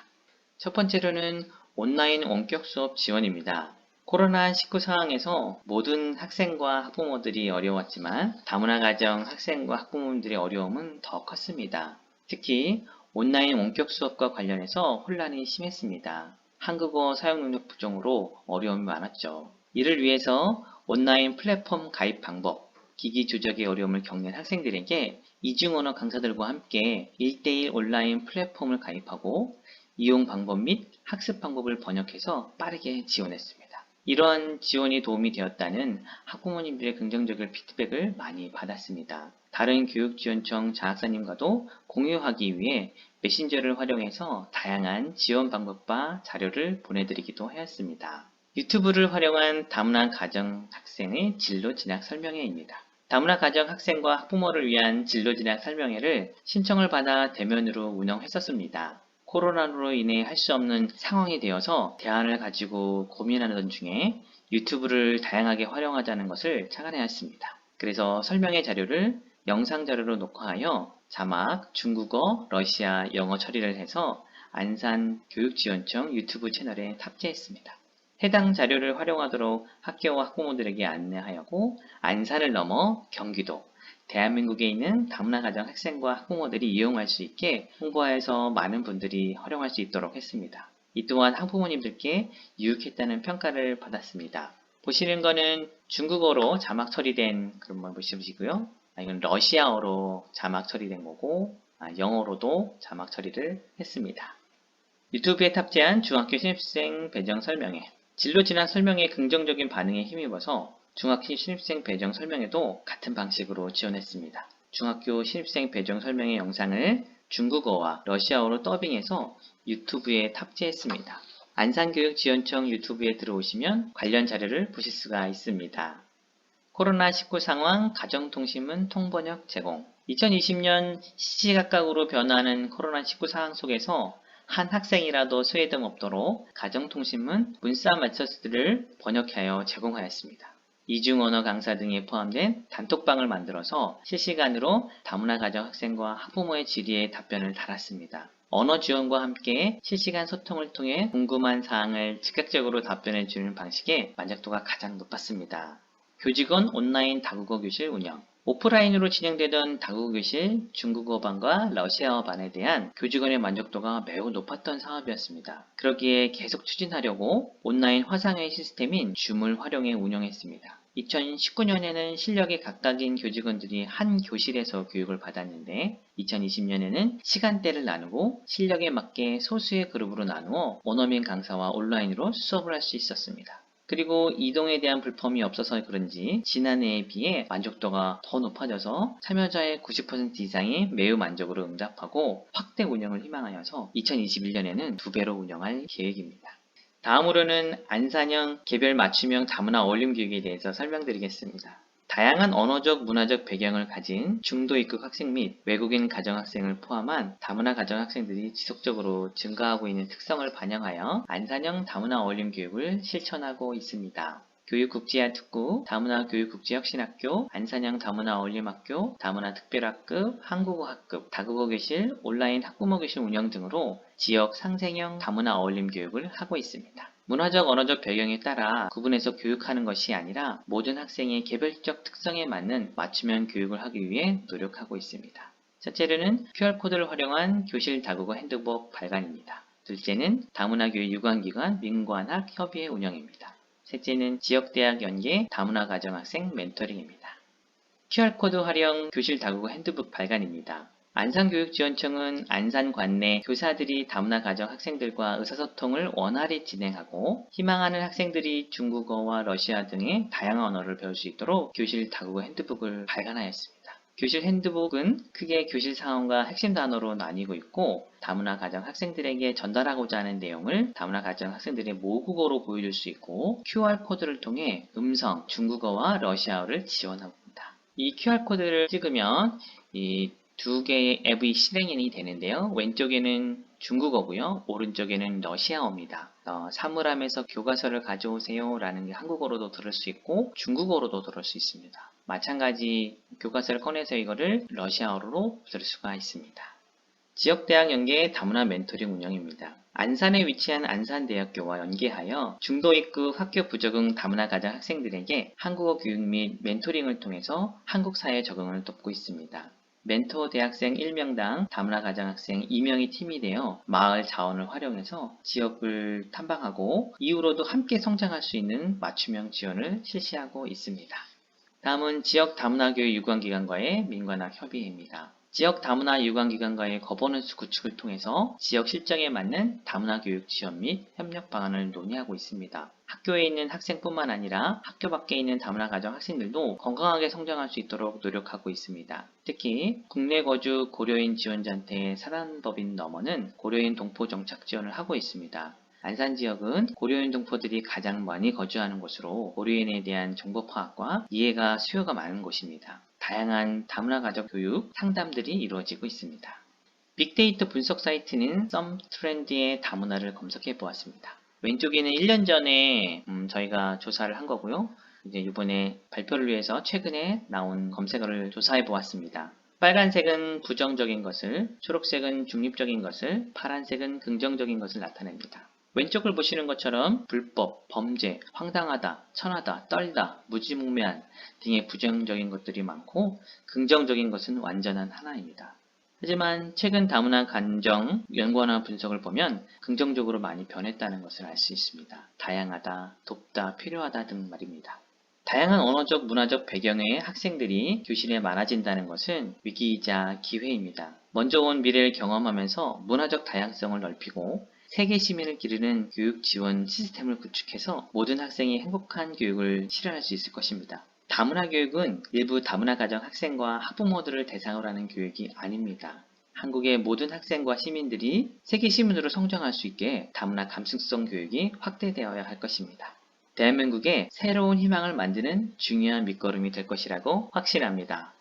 첫 번째로는 온라인 원격 수업 지원입니다. 코로나19 상황에서 모든 학생과 학부모들이 어려웠지만 다문화 가정 학생과 학부모들의 어려움은 더 컸습니다. 특히 온라인 원격 수업과 관련해서 혼란이 심했습니다. 한국어 사용 능력 부족으로 어려움이 많았죠. 이를 위해서 온라인 플랫폼 가입 방법, 기기 조작의 어려움을 겪는 학생들에게 이중언어 강사들과 함께 1:1 온라인 플랫폼을 가입하고 이용 방법 및 학습 방법을 번역해서 빠르게 지원했습니다. 이러한 지원이 도움이 되었다는 학부모님들의 긍정적인 피드백을 많이 받았습니다. 다른 교육지원청 장학사님과도 공유하기 위해 메신저를 활용해서 다양한 지원 방법과 자료를 보내드리기도 하였습니다. 유튜브를 활용한 다문화 가정 학생의 진로 진학 설명회입니다. 다문화 가정 학생과 학부모를 위한 진로 진학 설명회를 신청을 받아 대면으로 운영했었습니다. 코로나로 인해 할 수 없는 상황이 되어서 대안을 가지고 고민하던 중에 유튜브를 다양하게 활용하자는 것을 착안하였습니다. 그래서 설명회 자료를 영상 자료로 녹화하여 자막, 중국어, 러시아, 영어 처리를 해서 안산 교육지원청 유튜브 채널에 탑재했습니다. 해당 자료를 활용하도록 학교와 학부모들에게 안내하였고 안산을 넘어 경기도, 대한민국에 있는 다문화 가정 학생과 학부모들이 이용할 수 있게 홍보하여서 많은 분들이 활용할 수 있도록 했습니다. 이 또한 학부모님들께 유익했다는 평가를 받았습니다. 보시는 거는 중국어로 자막 처리된 그런 걸 보시고요. 이건 러시아어로 자막 처리된 거고, 영어로도 자막 처리를 했습니다. 유튜브에 탑재한 중학교 신입생 배정 설명회. 진로 진학 설명회 긍정적인 반응에 힘입어서 중학교 신입생 배정 설명회도 같은 방식으로 지원했습니다. 중학교 신입생 배정 설명회 영상을 중국어와 러시아어로 더빙해서 유튜브에 탑재했습니다. 안산교육지원청 유튜브에 들어오시면 관련 자료를 보실 수가 있습니다. 코로나19 상황 가정통신문 통번역 제공. 2020년 시시각각으로 변화하는 코로나19 상황 속에서 한 학생이라도 소외됨 없도록 가정통신문 문사 마처스를 번역하여 제공하였습니다. 이중언어 강사 등에 포함된 단톡방을 만들어서 실시간으로 다문화 가정 학생과 학부모의 질의에 답변을 달았습니다. 언어 지원과 함께 실시간 소통을 통해 궁금한 사항을 즉각적으로 답변해 주는 방식에 만족도가 가장 높았습니다. 교직원 온라인 다국어 교실 운영. 오프라인으로 진행되던 다국어 교실 중국어반과 러시아어반에 대한 교직원의 만족도가 매우 높았던 사업이었습니다. 그러기에 계속 추진하려고 온라인 화상회의 시스템인 줌을 활용해 운영했습니다. 2019년에는 실력이 각각인 교직원들이 한 교실에서 교육을 받았는데 2020년에는 시간대를 나누고 실력에 맞게 소수의 그룹으로 나누어 원어민 강사와 온라인으로 수업을 할 수 있었습니다. 그리고 이동에 대한 불편이 없어서 그런지 지난해에 비해 만족도가 더 높아져서 참여자의 90% 이상이 매우 만족으로 응답하고 확대 운영을 희망하여서 2021년에는 2배로 운영할 계획입니다. 다음으로는 안산형 개별 맞춤형 다문화 어울림 교육에 대해서 설명드리겠습니다. 다양한 언어적, 문화적 배경을 가진 중도 입국 학생 및 외국인 가정학생을 포함한 다문화 가정학생들이 지속적으로 증가하고 있는 특성을 반영하여 안산형 다문화 어울림 교육을 실천하고 있습니다. 교육국제화 특구, 다문화 교육국제혁신학교, 안산형 다문화 어울림학교, 다문화 특별학급, 한국어 학급, 다국어 교실, 온라인 학부모 교실 운영 등으로 지역 상생형 다문화 어울림 교육을 하고 있습니다. 문화적, 언어적 배경에 따라 구분해서 교육하는 것이 아니라 모든 학생의 개별적 특성에 맞는 맞춤형 교육을 하기 위해 노력하고 있습니다. 첫째로는 QR코드를 활용한 교실 다국어 핸드북 발간입니다. 둘째는 다문화 교육 유관기관 민관학 협의회 운영입니다. 셋째는 지역대학 연계 다문화 가정학생 멘토링입니다. QR코드 활용 교실 다국어 핸드북 발간입니다. 안산교육지원청은 안산 관내 교사들이 다문화 가정 학생들과 의사소통을 원활히 진행하고 희망하는 학생들이 중국어와 러시아 등의 다양한 언어를 배울 수 있도록 교실 다국어 핸드북을 발간하였습니다. 교실 핸드북은 크게 교실 상황과 핵심 단어로 나뉘고 있고 다문화 가정 학생들에게 전달하고자 하는 내용을 다문화 가정 학생들의 모국어로 보여줄 수 있고 QR코드를 통해 음성, 중국어와 러시아어를 지원하고 있습니다. 이 QR코드를 찍으면 이 두 개의 앱이 실행이 되는데요. 왼쪽에는 중국어고요. 오른쪽에는 러시아어입니다. 사물함에서 교과서를 가져오세요 라는 게 한국어로도 들을 수 있고 중국어로도 들을 수 있습니다. 마찬가지 교과서를 꺼내서 이거를 러시아어로 들을 수가 있습니다. 지역대학 연계 다문화 멘토링 운영입니다. 안산에 위치한 안산대학교와 연계하여 중도 입국 학교 부적응 다문화 가정 학생들에게 한국어 교육 및 멘토링을 통해서 한국 사회 적응을 돕고 있습니다. 멘토 대학생 1명당 다문화 가정학생 2명이 팀이 되어 마을 자원을 활용해서 지역을 탐방하고 이후로도 함께 성장할 수 있는 맞춤형 지원을 실시하고 있습니다. 다음은 지역 다문화 교육 유관기관과의 민관학 협의회입니다. 지역 다문화 유관기관과의 거버넌스 구축을 통해서 지역 실정에 맞는 다문화 교육 지원 및 협력 방안을 논의하고 있습니다. 학교에 있는 학생뿐만 아니라 학교 밖에 있는 다문화 가정 학생들도 건강하게 성장할 수 있도록 노력하고 있습니다. 특히 국내 거주 고려인 지원자한테 사단법인 너머는 고려인 동포 정착 지원을 하고 있습니다. 안산 지역은 고려인 동포들이 가장 많이 거주하는 곳으로 고려인에 대한 정보 파악과 이해가 수요가 많은 곳입니다. 다양한 다문화 가족 교육 상담들이 이루어지고 있습니다. 빅데이터 분석 사이트는 썸트렌드의 다문화를 검색해 보았습니다. 왼쪽에는 1년 전에 저희가 조사를 한 거고요. 이제 이번에 발표를 위해서 최근에 나온 검색어를 조사해 보았습니다. 빨간색은 부정적인 것을, 초록색은 중립적인 것을, 파란색은 긍정적인 것을 나타냅니다. 왼쪽을 보시는 것처럼 불법, 범죄, 황당하다, 천하다, 떨다, 무지몽매한 등의 부정적인 것들이 많고 긍정적인 것은 완전한 하나입니다. 하지만 최근 다문화 감정 연구나 분석을 보면 긍정적으로 많이 변했다는 것을 알 수 있습니다. 다양하다, 돕다, 필요하다 등 말입니다. 다양한 언어적, 문화적 배경의 학생들이 교실에 많아진다는 것은 위기이자 기회입니다. 먼저 온 미래를 경험하면서 문화적 다양성을 넓히고 세계 시민을 기르는 교육 지원 시스템을 구축해서 모든 학생이 행복한 교육을 실현할 수 있을 것입니다. 다문화 교육은 일부 다문화 가정 학생과 학부모들을 대상으로 하는 교육이 아닙니다. 한국의 모든 학생과 시민들이 세계 시민으로 성장할 수 있게 다문화 감수성 교육이 확대되어야 할 것입니다. 대한민국의 새로운 희망을 만드는 중요한 밑거름이 될 것이라고 확신합니다.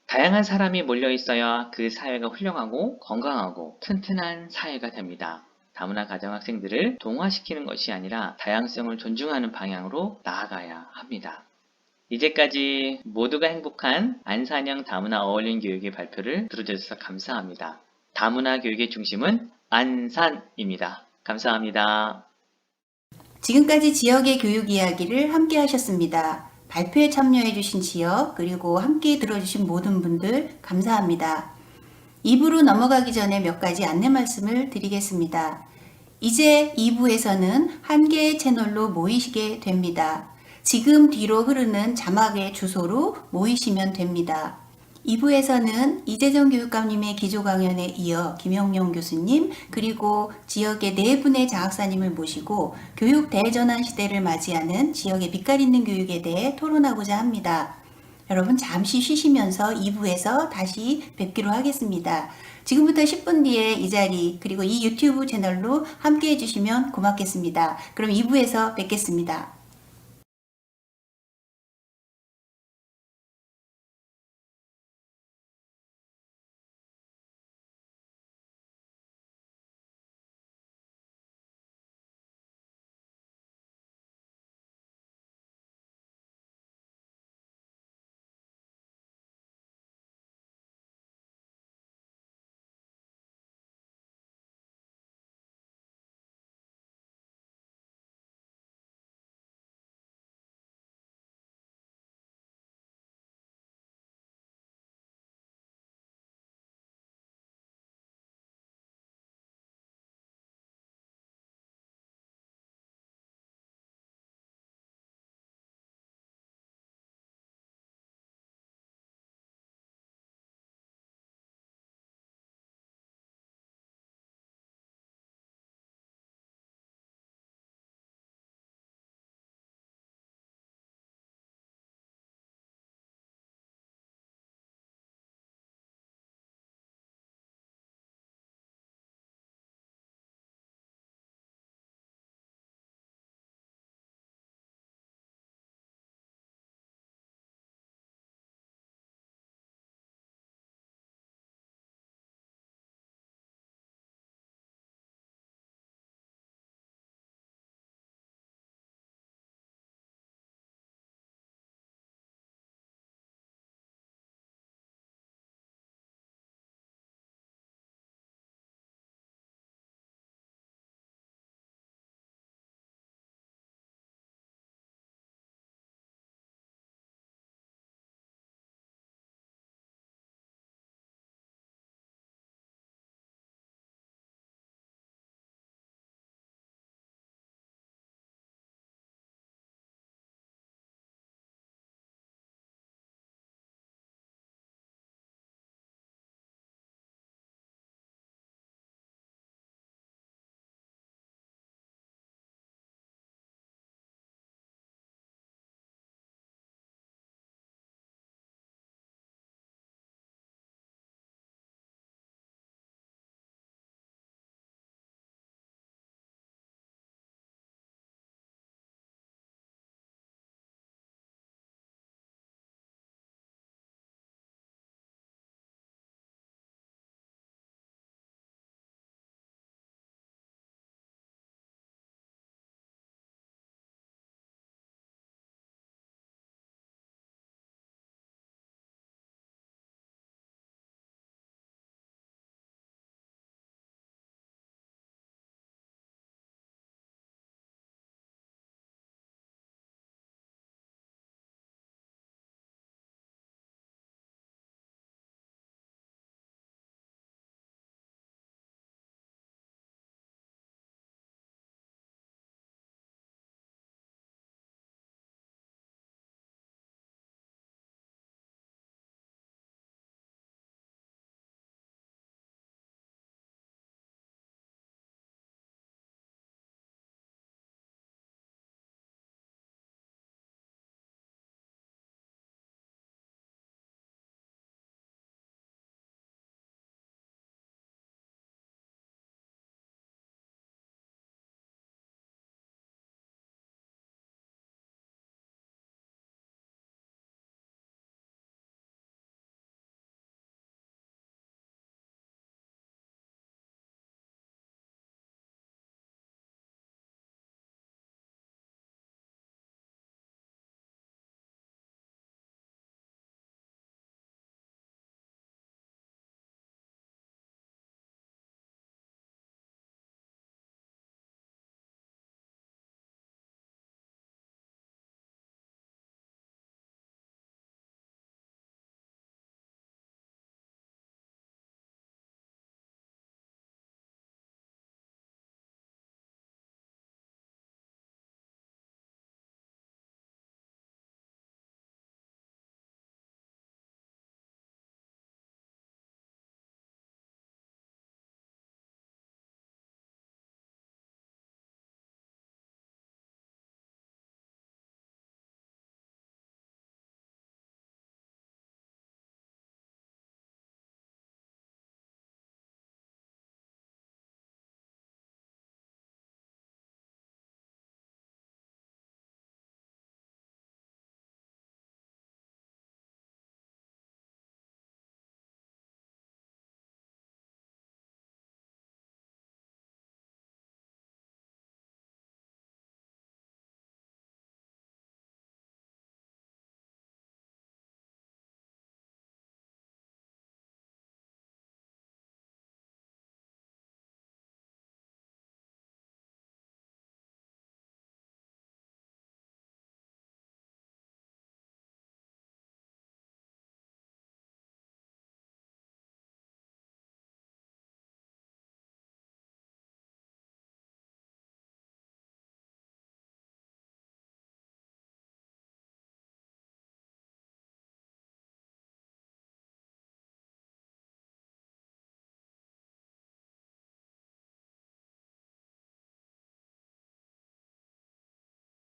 다양한 사람이 몰려 있어야 그 사회가 훌륭하고 건강하고 튼튼한 사회가 됩니다. 다문화 가정 학생들을 동화시키는 것이 아니라 다양성을 존중하는 방향으로 나아가야 합니다. 이제까지 모두가 행복한 안산형 다문화 어울린 교육의 발표를 들어주셔서 감사합니다. 다문화 교육의 중심은 안산입니다. 감사합니다. 지금까지 지역의 교육 이야기를 함께 하셨습니다. 발표에 참여해주신 지역 그리고 함께 들어주신 모든 분들 감사합니다. 2부로 넘어가기 전에 몇 가지 안내 말씀을 드리겠습니다. 이제 2부에서는 한 개의 채널로 모이시게 됩니다. 지금 뒤로 흐르는 자막의 주소로 모이시면 됩니다. 2부에서는 이재정 교육감님의 기조 강연에 이어 김영용 교수님 그리고 지역의 4분의 장학사님을 모시고 교육 대전환 시대를 맞이하는 지역의 빛깔 있는 교육에 대해 토론하고자 합니다. 여러분 잠시 쉬시면서 2부에서 다시 뵙기로 하겠습니다. 지금부터 10분 뒤에 이 자리 그리고 이 유튜브 채널로 함께 해주시면 고맙겠습니다. 그럼 2부에서 뵙겠습니다.